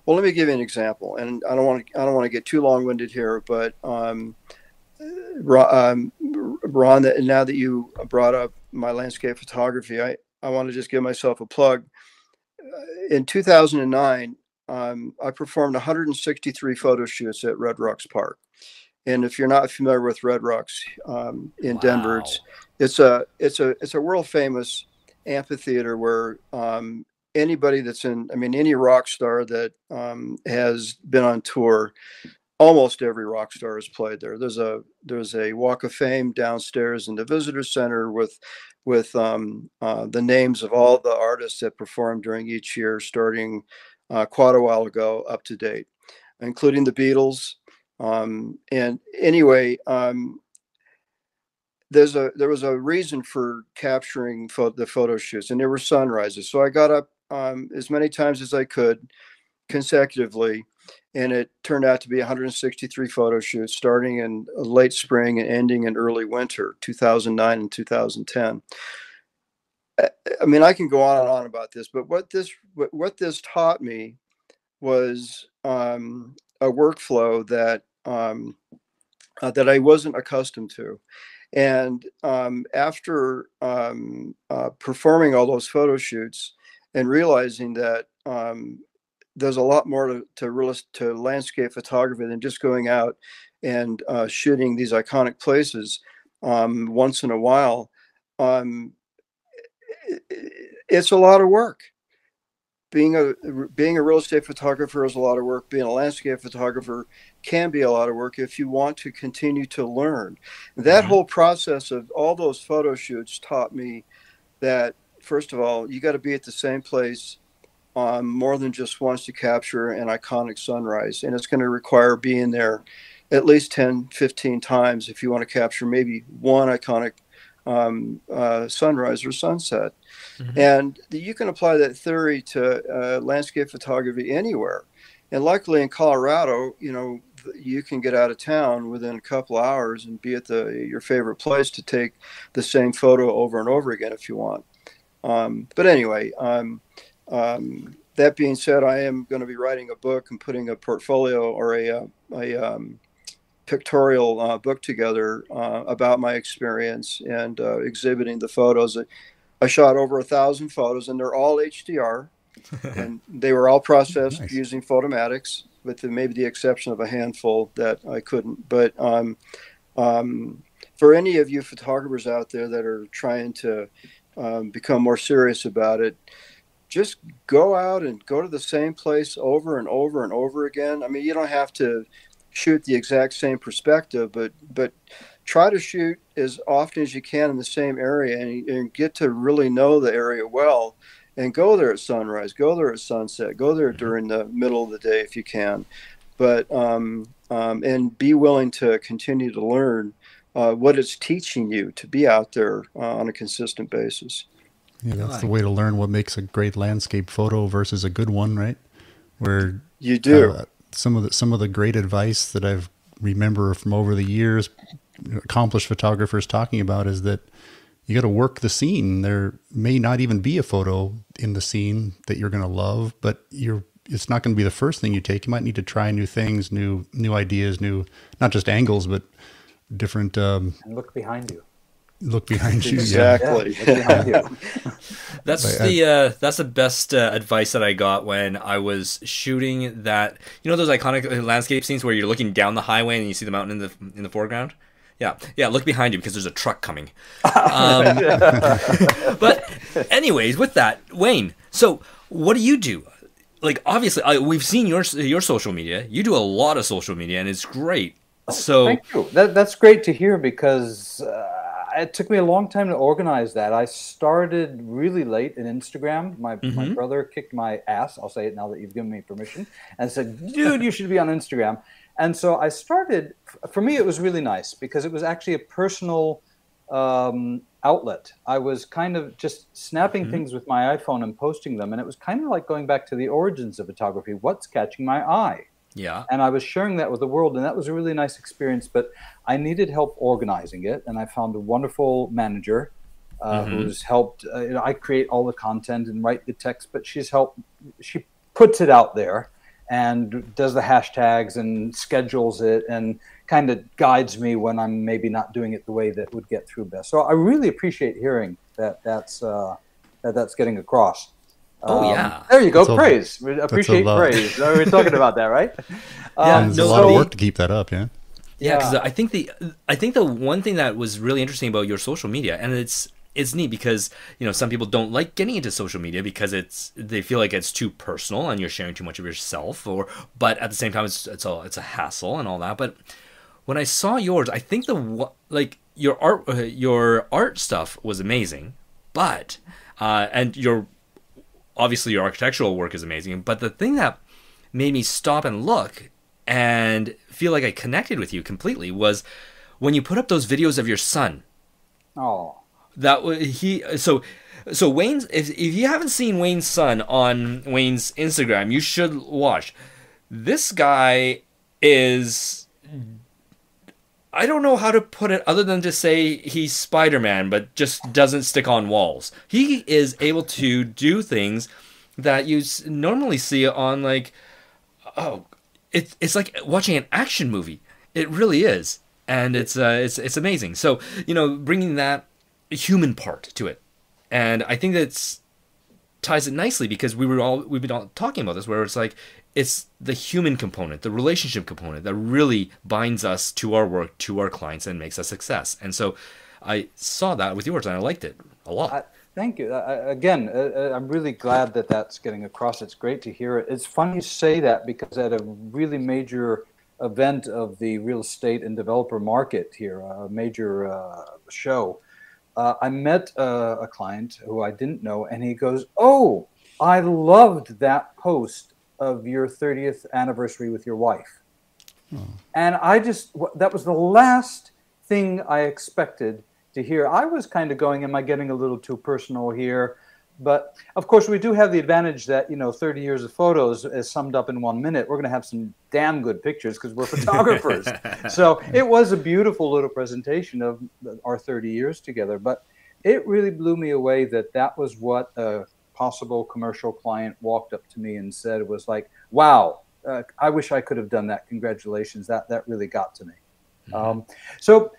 well, let me give you an example, and I don't want to get too long-winded here, but Ron, now that you brought up my landscape photography, I want to just give myself a plug. In 2009, I performed 163 photo shoots at Red Rocks Park, and if you're not familiar with Red Rocks in Denver, it's a world famous amphitheater where anybody that's any rock star that has been on tour, almost every rock star has played there. There's a walk of fame downstairs in the visitor center with the names of all the artists that performed during each year, starting quite a while ago up to date, including the Beatles. And anyway, there was a reason for capturing the photo shoots, and there were sunrises. So I got up as many times as I could consecutively, and it turned out to be 163 photo shoots, starting in late spring and ending in early winter, 2009 and 2010. I mean, I can go on and on about this, but what this taught me was a workflow that I wasn't accustomed to. And after performing all those photo shoots and realizing that there's a lot more to landscape photography than just going out and shooting these iconic places once in a while, it's a lot of work. Being a real estate photographer is a lot of work. Being a landscape photographer can be a lot of work if you want to continue to learn. That whole process of all those photo shoots taught me that, first of all, you got to be at the same place more than just once to capture an iconic sunrise. And it's going to require being there at least 10, 15 times if you want to capture maybe one iconic sunrise or sunset. And you can apply that theory to landscape photography anywhere. And luckily in Colorado, you can get out of town within a couple of hours and be at your favorite place to take the same photo over and over again if you want. But anyway, that being said, I am going to be writing a book and putting a portfolio or a pictorial book together about my experience and exhibiting the photos. I shot over 1,000 photos, and they're all HDR, and they were all processed using Photomatics, with maybe the exception of a handful that I couldn't. But for any of you photographers out there that are trying to become more serious about it, just go out and go to the same place over and over and over again. I mean, you don't have to shoot the exact same perspective, but try to shoot as often as you can in the same area and get to really know the area well, and go there at sunrise, go there at sunset, go there during the middle of the day if you can, but and be willing to continue to learn what it's teaching you to be out there on a consistent basis.
Yeah, that's the way to learn what makes a great landscape photo versus a good one, right? Where
you do
some of the great advice that I've remember from over the years, accomplished photographers talking about, is that you got to work the scene. There may not even be a photo in the scene that you're going to love, but it's not going to be the first thing you take. You might need to try new things, new ideas, not just angles, but different. And
look behind you.
Look behind you.
Exactly.
Yeah.
That's the best advice that I got when I was shooting that. Those iconic landscape scenes where you're looking down the highway and you see the mountain in the foreground. Yeah. Look behind you because there's a truck coming. But anyways, with that, Wayne. So what do you do? Like, obviously, we've seen your social media. You do a lot of social media, and it's great. So
thank you. That's great to hear, because it took me a long time to organize that. I started really late in Instagram. My brother kicked my ass, I'll say it now that you've given me permission, and said, dude, you should be on Instagram. And so I started. For me, it was really nice because it was actually a personal outlet. I was kind of just snapping things with my iPhone and posting them, and it was kind of like going back to the origins of photography. What's catching my eye?
Yeah.
And I was sharing that with the world, and that was a really nice experience, but I needed help organizing it, and I found a wonderful manager who's helped. I create all the content and write the text, but she puts it out there and does the hashtags and schedules it and kind of guides me when I'm maybe not doing it the way that would get through best. So I really appreciate hearing that's getting across.
Yeah.
There you go. Praise. We appreciate praise. We were talking about that, right?
There's a lot of work to keep that up, yeah.
Yeah, because I think the one thing that was really interesting about your social media, and it's neat because some people don't like getting into social media because they feel like it's too personal and you're sharing too much of yourself, but at the same time it's a hassle and all that. But when I saw yours, I think your art stuff was amazing, but and obviously your architectural work is amazing, but the thing that made me stop and look and feel like I connected with you completely was when you put up those videos of your son.
Oh,
that so Wayne's. If you haven't seen Wayne's son on Wayne's Instagram, you should watch. This guy is, I don't know how to put it other than to say he's Spider-Man, but just doesn't stick on walls. He is able to do things that you normally see on it's like watching an action movie. It really is. And it's amazing. So, bringing that human part to it. And I think that's ties it nicely because we've been all talking about this, where it's like it's the human component, the relationship component that really binds us to our work, to our clients, and makes us success. And so I saw that with yours, and I liked it a lot.
Thank you. Again, I'm really glad that that's getting across. It's great to hear it. It's funny you say that because at a really major event of the real estate and developer market here, a major show, I met a client who I didn't know, and he goes, "Oh, I loved that post of your 30th anniversary with your wife." And that was the last thing I expected to hear. I was kind of going, am I getting a little too personal here? But of course, we do have the advantage that, 30 years of photos is summed up in 1 minute. We're going to have some damn good pictures because we're photographers. So it was a beautiful little presentation of our 30 years together. But it really blew me away that was what a possible commercial client walked up to me and said. It was like, wow, I wish I could have done that. Congratulations. That really got to me. So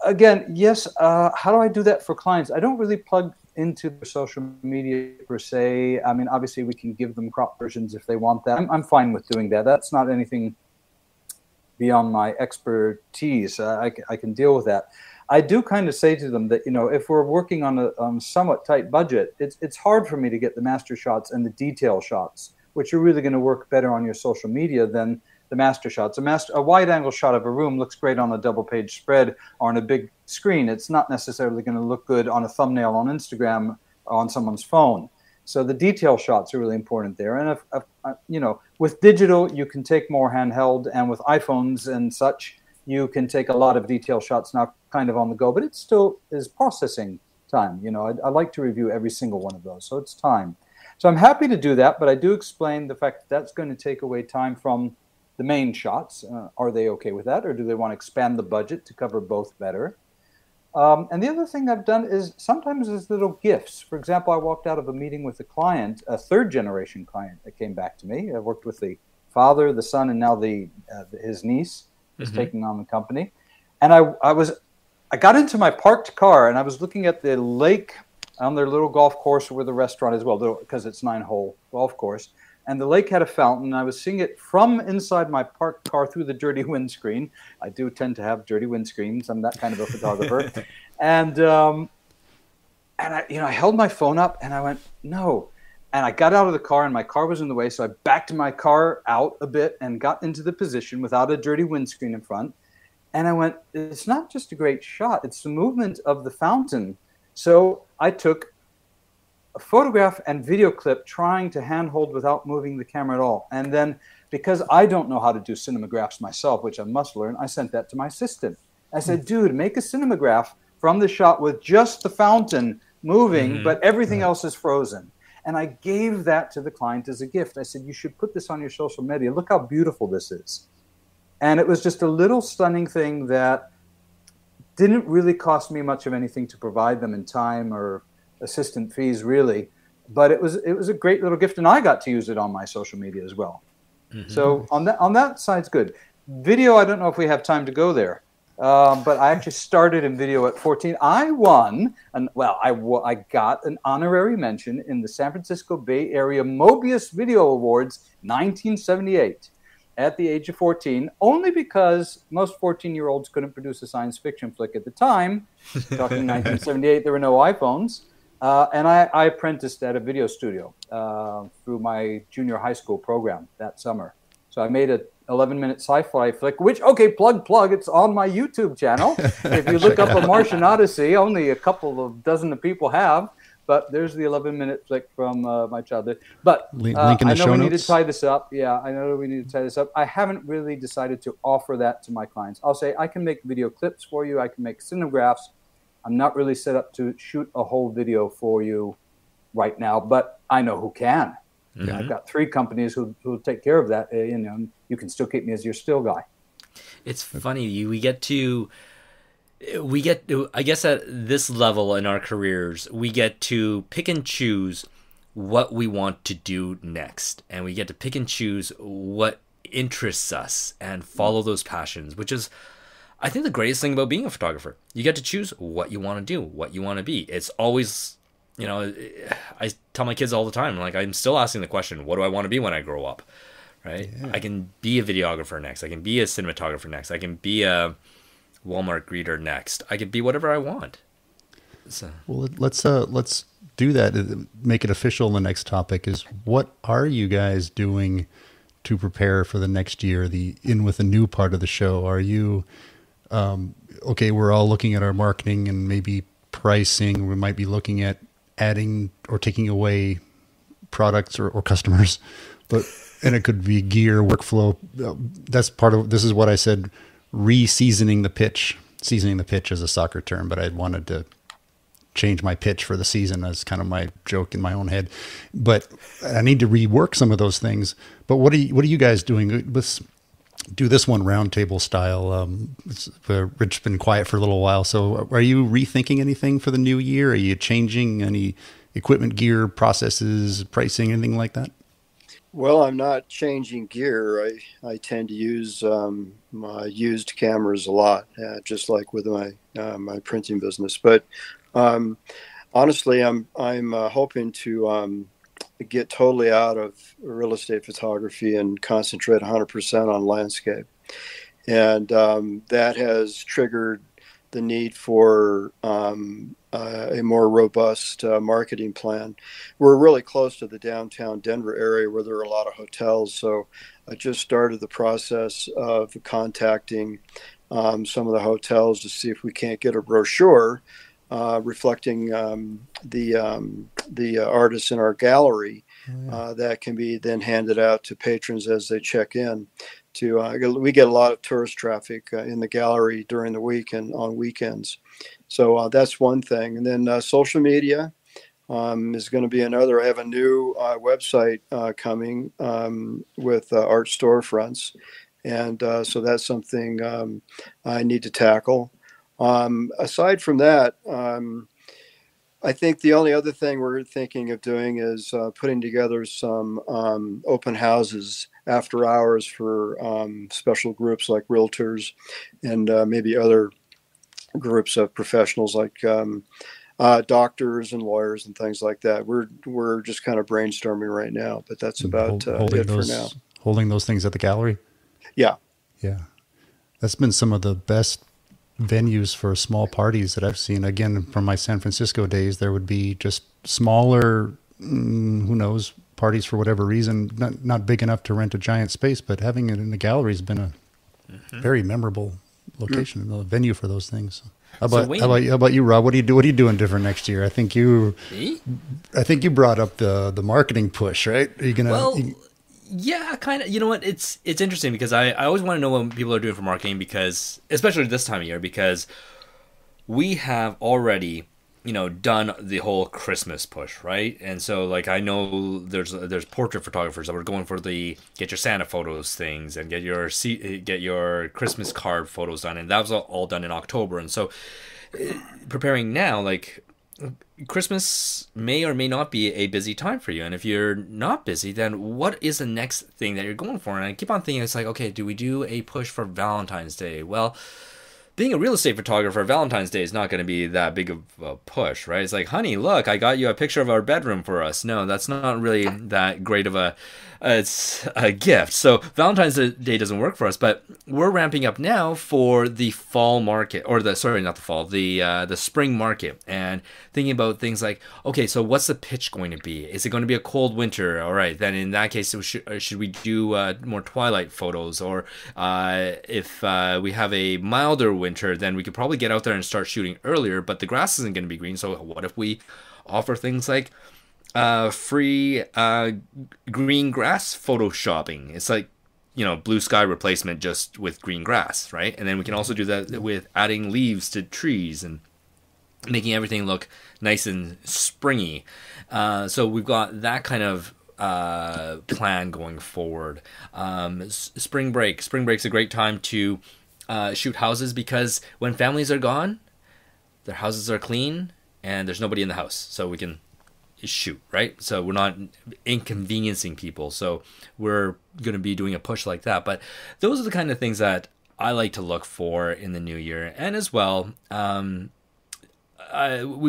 again, yes, how do I do that for clients? I don't really plug into their social media per se. I mean, obviously we can give them crop versions if they want that. I'm fine with doing that. That's not anything beyond my expertise. I can deal with that. I do kind of say to them that, if we're working on a somewhat tight budget, it's hard for me to get the master shots and the detail shots, which are really going to work better on your social media than the master shots. A wide angle shot of a room looks great on a double page spread or on a big screen. It's not necessarily going to look good on a thumbnail on Instagram or on someone's phone. So the detail shots are really important there. And with digital, you can take more handheld, and with iPhones and such, you can take a lot of detail shots now kind of on the go, but it still is processing time. I like to review every single one of those. So it's time. So I'm happy to do that, but I do explain the fact that's going to take away time from the main shots. Are they okay with that, or do they want to expand the budget to cover both better? And the other thing I've done is sometimes there's little gifts. For example, I walked out of a meeting with a client, a third-generation client that came back to me. I worked with the father, the son, and now his niece is taking on the company. And I got into my parked car, and I was looking at the lake on their little golf course where the restaurant is, because it's 9-hole golf course. And the lake had a fountain. I was seeing it from inside my parked car through the dirty windscreen. I do tend to have dirty windscreens. I'm that kind of a photographer. And I held my phone up and I went, no. And I got out of the car and my car was in the way. So I backed my car out a bit and got into the position without a dirty windscreen in front. And I went, it's not just a great shot. It's the movement of the fountain. So I took a photograph and video clip trying to handhold without moving the camera at all. And then because I don't know how to do cinemagraphs myself, which I must learn, I sent that to my assistant. I said, dude, make a cinemagraph from the shot with just the fountain moving, but everything else is frozen. And I gave that to the client as a gift. I said, you should put this on your social media. Look how beautiful this is. And it was just a little stunning thing that didn't really cost me much of anything to provide them in time or assistant fees, really, but it was a great little gift, and I got to use it on my social media as well. So on that side's good. Video, I don't know if we have time to go there, but I actually started in video at 14. I won, I got an honorary mention in the San Francisco Bay Area Mobius Video Awards, 1978. At the age of 14, only because most 14-year-olds couldn't produce a science fiction flick at the time. Talking 1978, there were no iPhones. And I apprenticed at a video studio through my junior high school program that summer. So I made a 11-minute sci-fi flick, which, okay, plug, it's on my YouTube channel. If you look up A Martian Odyssey, only a couple of dozen of people have. But there's the 11-minute flick from my childhood. But
link in the
I know
show
we
notes.
need to tie this up. Yeah, I know we need to tie this up. I haven't really decided to offer that to my clients. I'll say I can make video clips for you. I can make cinemagraphs. I'm not really set up to shoot a whole video for you right now, but I know who can. I've got 3 companies who take care of that. You can still keep me as your still guy.
It's funny. We get to, I guess at this level in our careers, we get to pick and choose what we want to do next. And we get to pick and choose what interests us and follow those passions, which is, I think the greatest thing about being a photographer, you get to choose what you want to do, what you want to be. It's always, I tell my kids all the time, like, I'm still asking the question, what do I want to be when I grow up? Right? Yeah. I can be a videographer next. I can be a cinematographer next. I can be a Walmart greeter next. I can be whatever I want. So.
Well, let's do that. Make it official. The next topic is, what are you guys doing to prepare for the next year? With a new part of the show. Are you okay? We're all looking at our marketing and maybe pricing. We might be looking at adding or taking away products or customers, and it could be gear, workflow. That's part of. This is what I said. Seasoning the pitch is a soccer term, but I wanted to change my pitch for the season as kind of my joke in my own head. But I need to rework some of those things. But what are you guys doing? Let's do this one roundtable style. Rich been quiet for a little while. So are you rethinking anything for the new year? Are you changing any equipment, gear, processes, pricing, anything like that?
Well, I'm not changing gear. I tend to use my used cameras a lot, just like with my printing business. But honestly, I'm hoping to get totally out of real estate photography and concentrate 100% on landscape. And that has triggered the need for a more robust marketing plan. We're really close to the downtown Denver area where there are a lot of hotels. So I just started the process of contacting some of the hotels to see if we can't get a brochure reflecting the artists in our gallery that can be then handed out to patrons as they check in. We get a lot of tourist traffic in the gallery during the week and on weekends. So that's one thing. And then social media is going to be another. I have a new website coming with art storefronts. And so that's something I need to tackle. Aside from that, I think the only other thing we're thinking of doing is putting together some open houses after hours for special groups like realtors and maybe other groups of professionals like doctors and lawyers and things like that. We're just kind of brainstorming right now, but that's about it for now.
Holding those things at the gallery?
Yeah.
Yeah. That's been some of the best venues for small parties that I've seen. Again, from my San Francisco days, there would be just smaller, who knows, parties for whatever reason, not big enough to rent a giant space, but having it in the gallery has been a very memorable location, a venue for those things. How about you, Rob? What are you doing different next year? I think you brought up the marketing push, right? Are you gonna?
Yeah, kind of. You know what? It's interesting because I always want to know what people are doing for marketing, because especially this time of year, because we have already done the whole Christmas push, right? And so like I know there's portrait photographers that were going for the get your Santa photos things and get your Christmas card photos done, and that was all done in October. And so preparing now, like Christmas may or may not be a busy time for you, and if you're not busy, then what is the next thing that you're going for? And I keep on thinking, it's like, okay, do we do a push for Valentine's Day? Well, being a real estate photographer, Valentine's Day is not going to be that big of a push, right? It's like, honey, look, I got you a picture of our bedroom for us. No, that's not really that great of it's a gift. So Valentine's Day doesn't work for us, but we're ramping up now for the fall market, or the spring market, and thinking about things like, okay, so what's the pitch going to be? Is it going to be a cold winter? All right, then in that case, should we do more twilight photos? Or if we have a milder winter, then we could probably get out there and start shooting earlier, but the grass isn't going to be green. So what if we offer things like free green grass photoshopping? It's like, blue sky replacement just with green grass, right? And then we can also do that with adding leaves to trees and making everything look nice and springy. So we've got that kind of plan going forward. Spring break's a great time to shoot houses, because when families are gone, their houses are clean and there's nobody in the house, so we can shoot, right? So we're not inconveniencing people. So we're going to be doing a push like that. But those are the kind of things that I like to look for in the new year, and as well, I've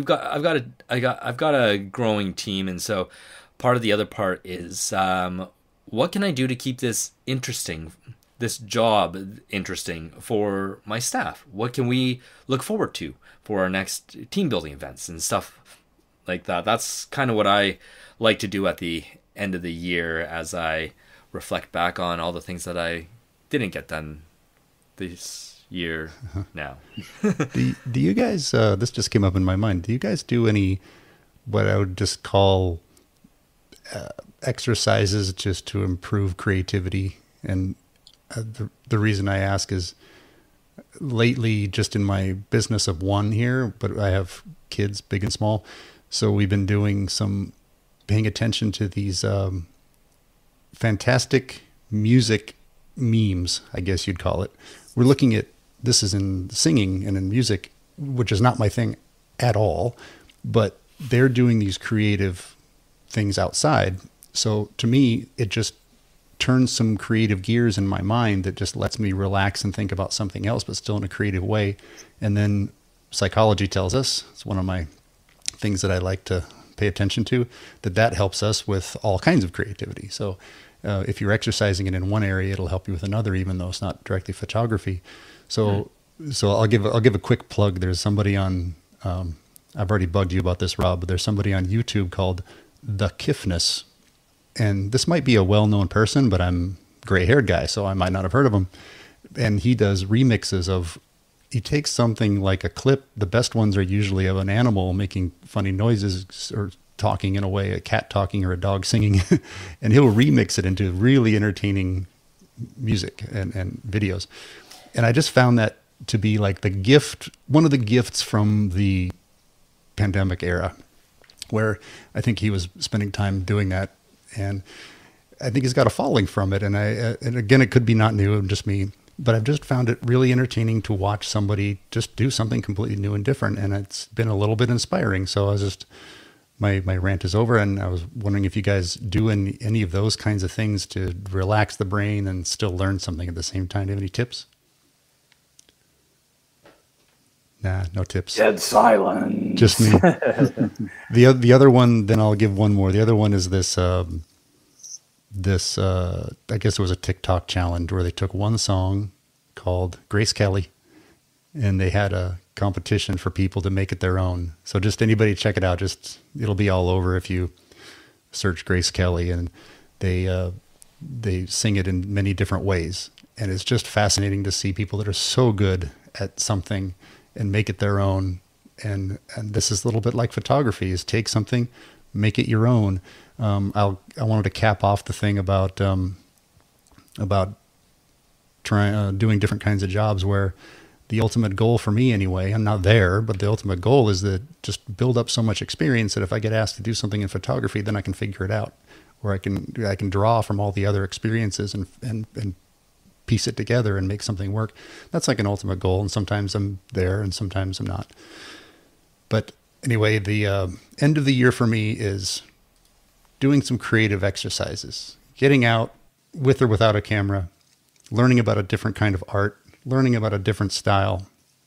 got a growing team, and so part of the other part is what can I do to keep this interesting, this job interesting for my staff? What can we look forward to for our next team building events and stuff like that? That's kind of what I like to do at the end of the year as I reflect back on all the things that I didn't get done this year now.
Do you guys, this just came up in my mind, do you guys do any, what I would just call exercises just to improve creativity? And the reason I ask is lately, just in my business of one here, but I have kids big and small, so we've been doing some paying attention to these fantastic music memes, I guess you'd call it. We're looking at, this is in singing and in music, which is not my thing at all, but they're doing these creative things outside. So to me, it just turns some creative gears in my mind that just lets me relax and think about something else, but still in a creative way. And then psychology tells us, it's one of my things that I like to pay attention to, that helps us with all kinds of creativity. So if you're exercising it in one area, it'll help you with another, even though it's not directly photography. So I'll give a quick plug. There's somebody on, I've already bugged you about this, Rob, but there's somebody on YouTube called The Kiffness. And this might be a well-known person, but I'm a gray-haired guy, so I might not have heard of him. And he does remixes of, he takes something like a clip. The best ones are usually of an animal making funny noises or talking in a way, a cat talking or a dog singing, and he'll remix it into really entertaining music and videos. And I just found that to be like the gift, one of the gifts from the pandemic era, where I think he was spending time doing that. And I think he's got a following from it. And and again, it could be not new, just me, but I've just found it really entertaining to watch somebody just do something completely new and different. And it's been a little bit inspiring. So I was just, my rant is over, and I was wondering if you guys do any of those kinds of things to relax the brain and still learn something at the same time. Do you have any tips? Nah, no tips.
Dead silence.
Just me. The other one, then I'll give one more. The other one is this, I guess it was a TikTok challenge where they took one song called Grace Kelly, and they had a competition for people to make it their own. So just anybody check it out. Just, it'll be all over if you search Grace Kelly, and they sing it in many different ways. And it's just fascinating to see people that are so good at something and make it their own. And this is a little bit like photography, is take something, make it your own. I wanted to cap off the thing about trying, doing different kinds of jobs, where the ultimate goal for me anyway, I'm not there, but the ultimate goal is that just build up so much experience that if I get asked to do something in photography, then I can figure it out, or I can draw from all the other experiences and piece it together and make something work. That's like an ultimate goal. And sometimes I'm there and sometimes I'm not. But anyway, the end of the year for me is doing some creative exercises, getting out with or without a camera, learning about a different kind of art, learning about a different style,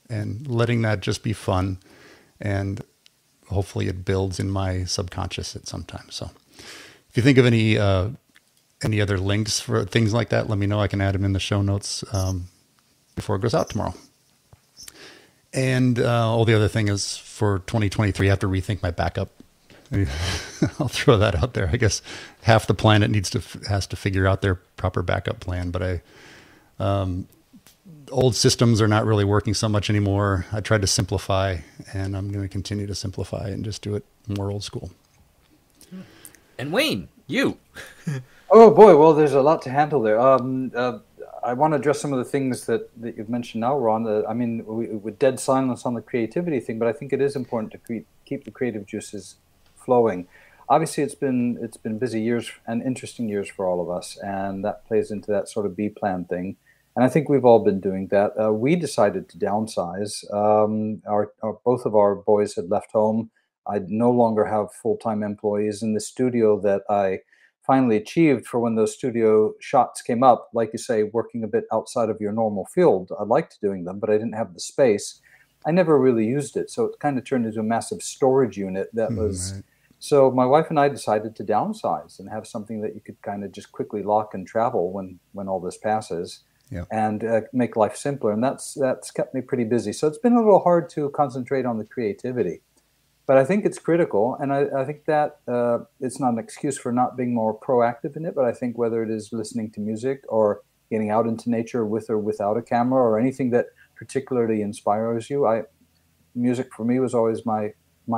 and letting that just be fun. And hopefully it builds in my subconscious at some time. So if you think of any other links for things like that, let me know. I can add them in the show notes before it goes out tomorrow. And all the other thing is, for 2023, I have to rethink my backup. I'll throw that out there. I guess half the planet has to figure out their proper backup plan. But old systems are not really working so much anymore. I tried to simplify, and I'm going to continue to simplify and just do it more old school.
And Wayne, you.
Oh boy, well, there's a lot to handle there. I want to address some of the things that you've mentioned now, Ron. I mean, with dead silence on the creativity thing, but I think it is important to keep the creative juices flowing. Obviously, it's been busy years and interesting years for all of us, and that plays into that sort of B plan thing. And I think we've all been doing that. We decided to downsize. Both of our boys had left home. I no longer have full-time employees in the studio that I finally achieved for when those studio shots came up, like you say, working a bit outside of your normal field. I liked doing them, but I didn't have the space. I never really used it. So it kind of turned into a massive storage unit that was...
Right.
So my wife and I decided to downsize and have something that you could kind of just quickly lock and travel when all this passes, and make life simpler. And that's kept me pretty busy. So it's been a little hard to concentrate on the creativity, but I think it's critical. And I think that it's not an excuse for not being more proactive in it. But I think whether it is listening to music or getting out into nature with or without a camera or anything that particularly inspires you, music for me was always my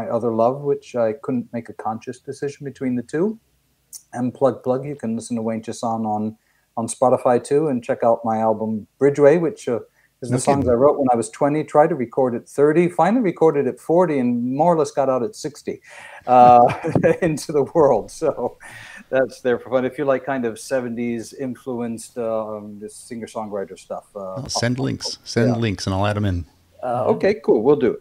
other love, which I couldn't make a conscious decision between the two. And plug, you can listen to Wayne Chasan on Spotify too, and check out my album Bridgeway, which is the songs I wrote when I was 20, tried to record at 30, finally recorded at 40, and more or less got out at 60 into the world. So that's there for fun. If you like kind of 70s influenced this singer-songwriter stuff.
Send links and I'll add them in.
Okay, cool. We'll do.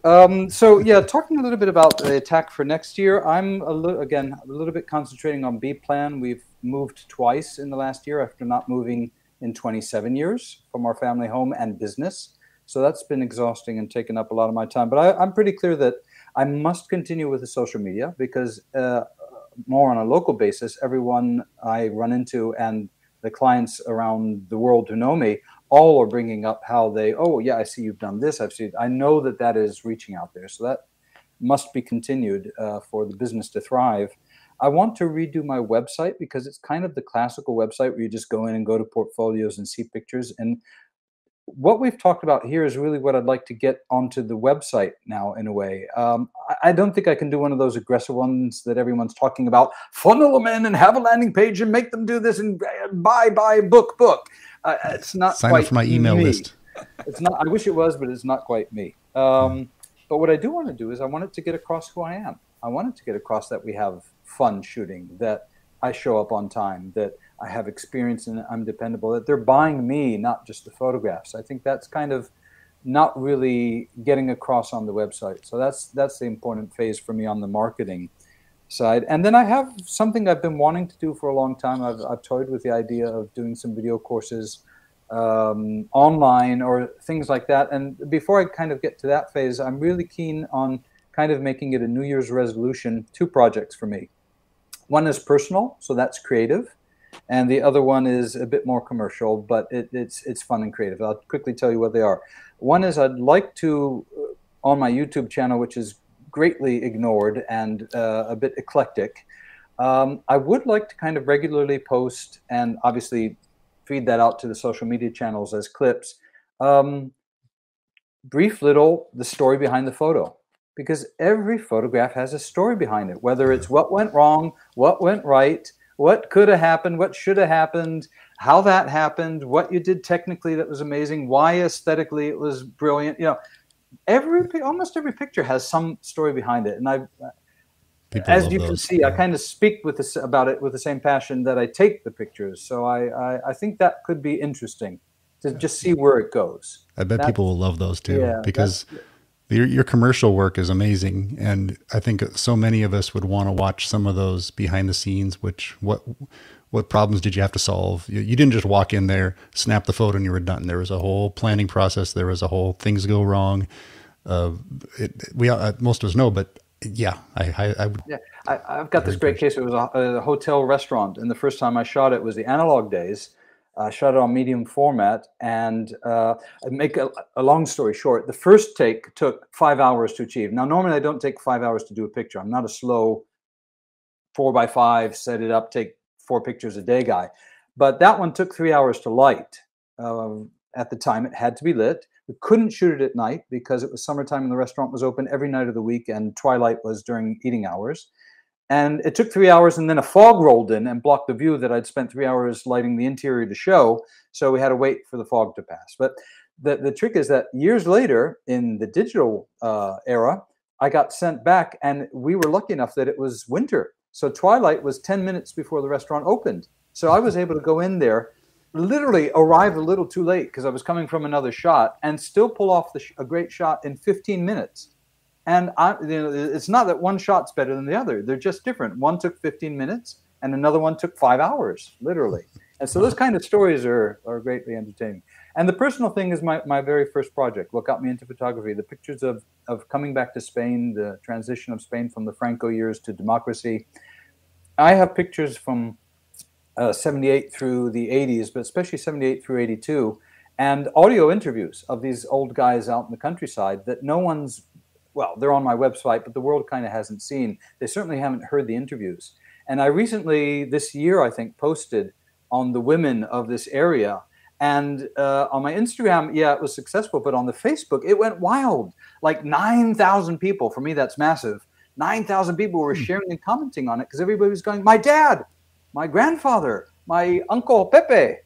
So yeah, talking a little bit about the attack for next year, I'm a little bit concentrating on B plan. We've moved twice in the last year after not moving in 27 years from our family home and business. So that's been exhausting and taken up a lot of my time. But I'm pretty clear that I must continue with the social media because more on a local basis, everyone I run into and the clients around the world who know me all are bringing up how I see you've done this. I know that is reaching out there. So that must be continued for the business to thrive. I want to redo my website because it's kind of the classical website where you just go in and go to portfolios and see pictures. And what we've talked about here is really what I'd like to get onto the website now in a way. I don't think I can do one of those aggressive ones that everyone's talking about. Funnel them in and have a landing page and make them do this and buy, book. It's not
Sign
quite
up for my email list.
It's not. I wish it was, but it's not quite me. But what I do want to do is I want it to get across who I am. I want it to get across that we have fun shooting, that I show up on time, that I have experience and I'm dependable, that they're buying me, not just the photographs. I think that's kind of not really getting across on the website. So that's the important phase for me on the marketing side. And then I have something I've been wanting to do for a long time. I've toyed with the idea of doing some video courses online or things like that. And before I kind of get to that phase, I'm really keen on kind of making it a New Year's resolution, 2 projects for me. One is personal, so that's creative. And the other one is a bit more commercial, but it's fun and creative. I'll quickly tell you what they are. One is I'd like to, on my YouTube channel, which is greatly ignored and a bit eclectic, I would like to kind of regularly post and obviously feed that out to the social media channels as clips. Brief little, the story behind the photo. Because every photograph has a story behind it, whether it's what went wrong, what went right, what could have happened, what should have happened, how that happened, what you did technically that was amazing, why aesthetically it was brilliant. You know, almost every picture has some story behind it. And as you can see, I kind of speak about it with the same passion that I take the pictures. So I think that could be interesting to just see where it goes.
I bet people will love those too, because your commercial work is amazing, and I think so many of us would want to watch some of those behind the scenes. What problems did you have to solve? You didn't just walk in there, snap the photo, and you were done. There was a whole planning process. There was a whole things go wrong. Most of us know, but yeah,
I've got this great case. It was a hotel restaurant, and the first time I shot it was the analog days. I shot it on medium format, and make a long story short, the first take took 5 hours to achieve. Now, normally I don't take 5 hours to do a picture. I'm not a slow 4x5, set it up, take 4 pictures a day guy. But that one took 3 hours to light. At the time, it had to be lit. We couldn't shoot it at night because it was summertime and the restaurant was open every night of the week, and twilight was during eating hours. And it took 3 hours, and then a fog rolled in and blocked the view that I'd spent 3 hours lighting the interior to show. So we had to wait for the fog to pass. But the trick is that years later, in the digital era, I got sent back, and we were lucky enough that it was winter. So twilight was 10 minutes before the restaurant opened. So I was able to go in there, literally arrive a little too late because I was coming from another shot, and still pull off a great shot in 15 minutes. And it's not that one shot's better than the other. They're just different. One took 15 minutes, and another one took 5 hours, literally. And so those kind of stories are greatly entertaining. And the personal thing is my very first project, what got me into photography, the pictures of coming back to Spain, the transition of Spain from the Franco years to democracy. I have pictures from 78 through the 80s, but especially 78 through 82, and audio interviews of these old guys out in the countryside that no one's, well, they're on my website, but the world kind of hasn't seen. They certainly haven't heard the interviews. And I recently, this year, I think, posted on the women of this area. And on my Instagram, yeah, it was successful, but on the Facebook, it went wild. Like 9,000 people, for me, that's massive. 9,000 people were sharing and commenting on it because everybody was going, my dad, my grandfather, my uncle Pepe.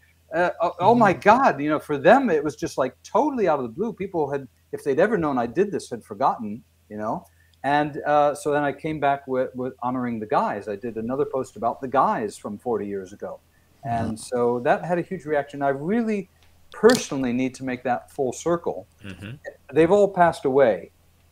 Oh my God, you know, for them, it was just like totally out of the blue. People had, if they'd ever known I did this, had forgotten, you know. And so then I came back with honoring the guys. I did another post about the guys from 40 years ago. And so that had a huge reaction. I really personally need to make that full circle. They've all passed away,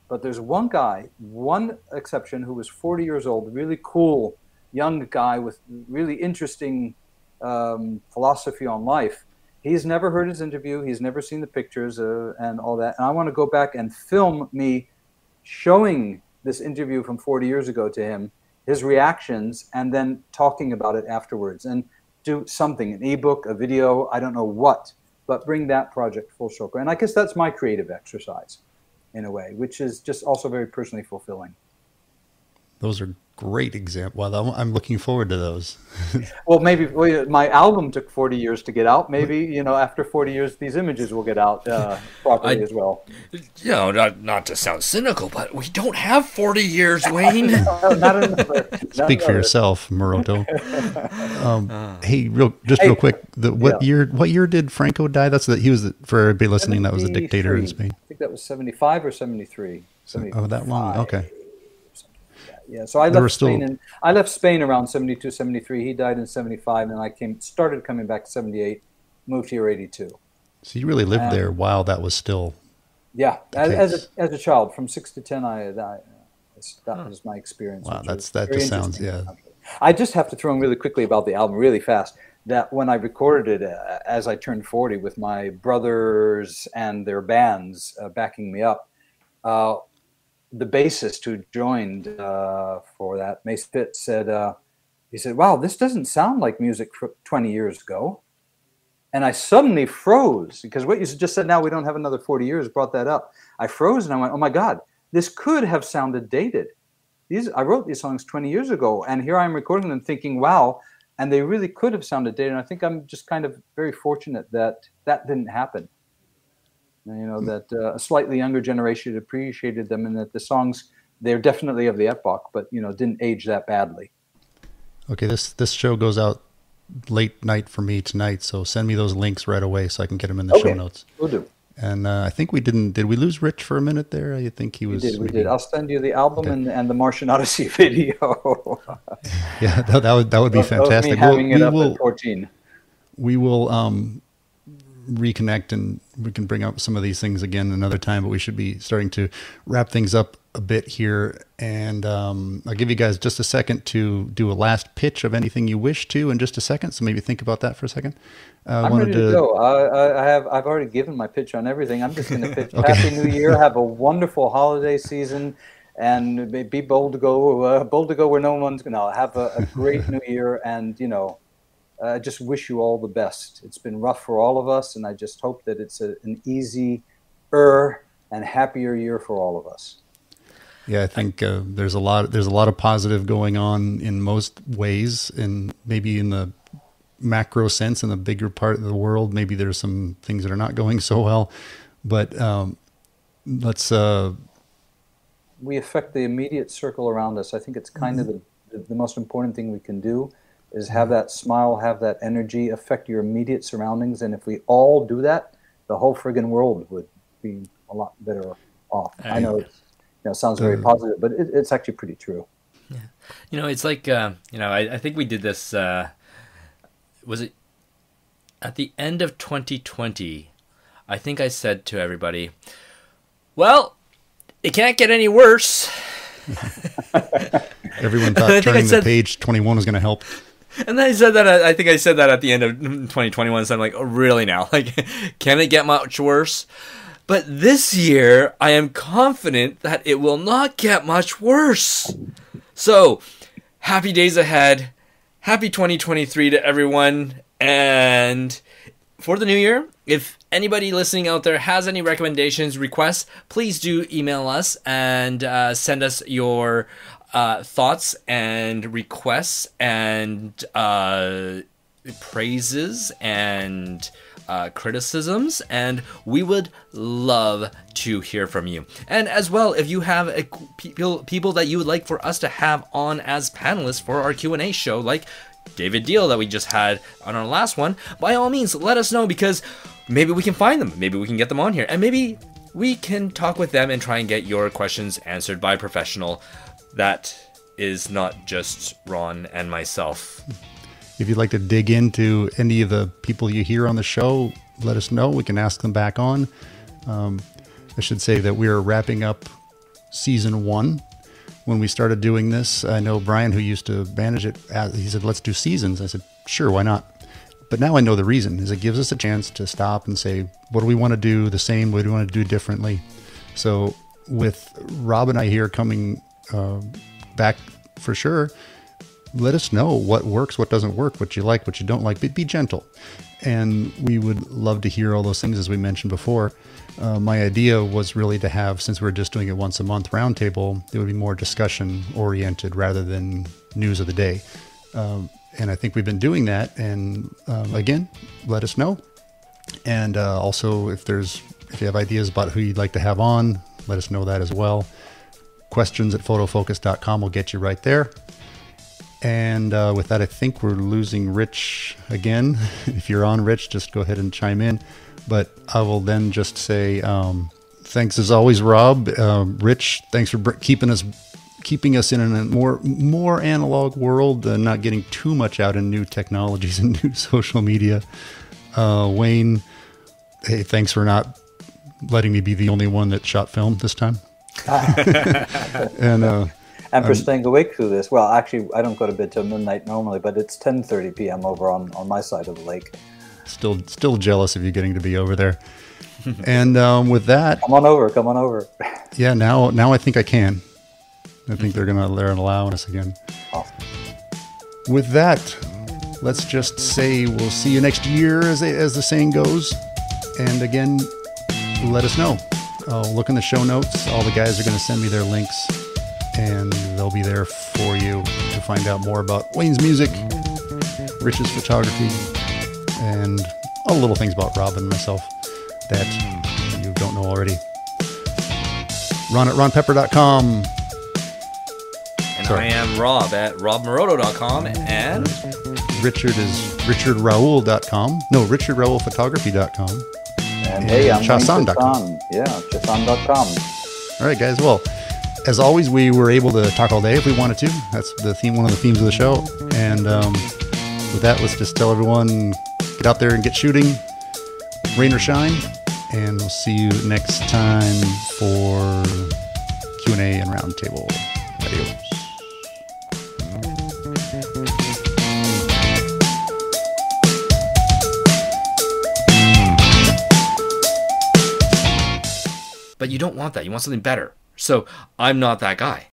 but there's one guy, one exception, who was 40 years old, really cool young guy with really interesting philosophy on life. He's never heard his interview. He's never seen the pictures and all that. And I want to go back and film me showing this interview from 40 years ago to him, his reactions, and then talking about it afterwards. And do something, an ebook, a video, I don't know what, but bring that project full circle. And I guess that's my creative exercise in a way, which is just also very personally fulfilling.
Those are great examples. Well, I'm looking forward to those.
Well, maybe my album took 40 years to get out. Maybe, you know, after 40 years, these images will get out properly as well.
You know, not to sound cynical, but we don't have 40 years, Wayne.
Speak for yourself, Maroto. Hey, real quick. What year did Franco die? He was for everybody listening. That was the dictator in Spain.
I think that was 75 or 73.
Oh, that long. Okay.
Yeah, so I left Spain around 72, 73. He died in 75, and I started coming back 78, moved here 82.
So you really lived there while that was still.
Yeah, as a child, from 6 to 10, that was my experience.
Wow, that just sounds, yeah.
I just have to throw in really quickly about the album, really fast, that when I recorded it as I turned 40 with my brothers and their bands backing me up, the bassist who joined for that, Mace Pitt, said, he said, wow, this doesn't sound like music from 20 years ago. And I suddenly froze, because what you just said, now we don't have another 40 years, brought that up. I froze and I went, oh my God, this could have sounded dated. I wrote these songs 20 years ago, and here I'm recording them thinking, wow, and they really could have sounded dated. And I think I'm just kind of very fortunate that that didn't happen. You know, that a slightly younger generation appreciated them, and that the songs, they're definitely of the epoch, but, you know, didn't age that badly.
Okay, this show goes out late night for me tonight, so send me those links right away so I can get them in the show notes.
We'll do.
And I think did we lose Rich for a minute there? I think he was.
We did. I'll send you the album and the Martian Odyssey video.
Yeah, that would be fantastic.
At 14.
We will reconnect, and we can bring up some of these things again another time, but we should be starting to wrap things up a bit here. And I'll give you guys just a second to do a last pitch of anything you wish to in just a second. So maybe think about that for a second.
I'm ready to go. I've already given my pitch on everything. I'm just going to pitch. Okay. Happy New Year. Have a wonderful holiday season, and be bold to go where no one's going to. Have a great New Year, and, you know, I just wish you all the best. It's been rough for all of us, and I just hope that it's an easier and happier year for all of us.
Yeah, I think there's a lot of positive going on in most ways, and maybe in the macro sense, in the bigger part of the world, maybe there's some things that are not going so well. But
we affect the immediate circle around us. I think it's kind of the most important thing we can do is have that smile, have that energy, affect your immediate surroundings. And if we all do that, the whole friggin' world would be a lot better off. I know it sounds very positive, but it's actually pretty true.
Yeah. You know, it's like, I think we did this, was it at the end of 2020? I think I said to everybody, well, it can't get any worse.
Everyone thought turning to page 21 was going to help.
And then I said that, I think I said that at the end of 2021, so I'm like, oh, really now? Like, can it get much worse? But this year, I am confident that it will not get much worse. So, happy days ahead. Happy 2023 to everyone. And for the new year, if anybody listening out there has any recommendations, requests, please do email us and send us your thoughts and requests and praises and criticisms, and we would love to hear from you. And as well, if you have people that you would like for us to have on as panelists for our Q&A show, like David Deal that we just had on our last one, by all means, let us know, because maybe we can find them, maybe we can get them on here, and maybe we can talk with them and try and get your questions answered by a professional that is not just Ron and myself.
If you'd like to dig into any of the people you hear on the show, let us know. We can ask them back on. I should say that we are wrapping up season 1. When we started doing this, I know Brian, who used to manage it, he said, let's do seasons. I said, sure, why not? But now I know the reason is it gives us a chance to stop and say, what do we want to do the same? What do we want to do differently? So with Rob and I here coming back for sure, let us know what works, what doesn't work, what you like, what you don't like, but be gentle. And we would love to hear all those things, as we mentioned before. My idea was really to have, since we're just doing it once a month roundtable, it would be more discussion oriented rather than news of the day. And I think we've been doing that. And again, let us know. And also, if you have ideas about who you'd like to have on, let us know that as well. Questions at photofocus.com will get you right there. And with that, I think we're losing Rich again. If you're on, Rich, just go ahead and chime in. But I will then just say thanks as always, Rob. Rich, thanks for keeping us in a more analog world, not getting too much out in new technologies and new social media. Wayne, hey, thanks for not letting me be the only one that shot film this time.
And for staying awake through this. Well, actually, I don't go to bed till midnight normally, but it's 10:30 p.m. over on my side of the lake.
Still jealous of you getting to be over there. And with that,
come on over.
Yeah, now I think I can. I think they're allowing us again.
Awesome.
With that, let's just say we'll see you next year, as the saying goes. And again, let us know. Look in the show notes. All the guys are going to send me their links, and they'll be there for you to find out more about Wayne's music, Rich's photography, and all the little things about Rob and myself that you don't know already. Ron at ronpepper.com.
And sorry. I am Rob at robmoroto.com, and
Richard is richardraul.com. No, richardraulphotography.com.
And hey, I'm
Chasan.com.
Yeah, Chasan.com.
All right, guys. Well, as always, we were able to talk all day if we wanted to. That's the theme, one of the themes of the show. And with that, let's just tell everyone, get out there and get shooting, rain or shine. And we'll see you next time for Q&A and Roundtable. Adios.
But you don't want that. You want something better. So I'm not that guy.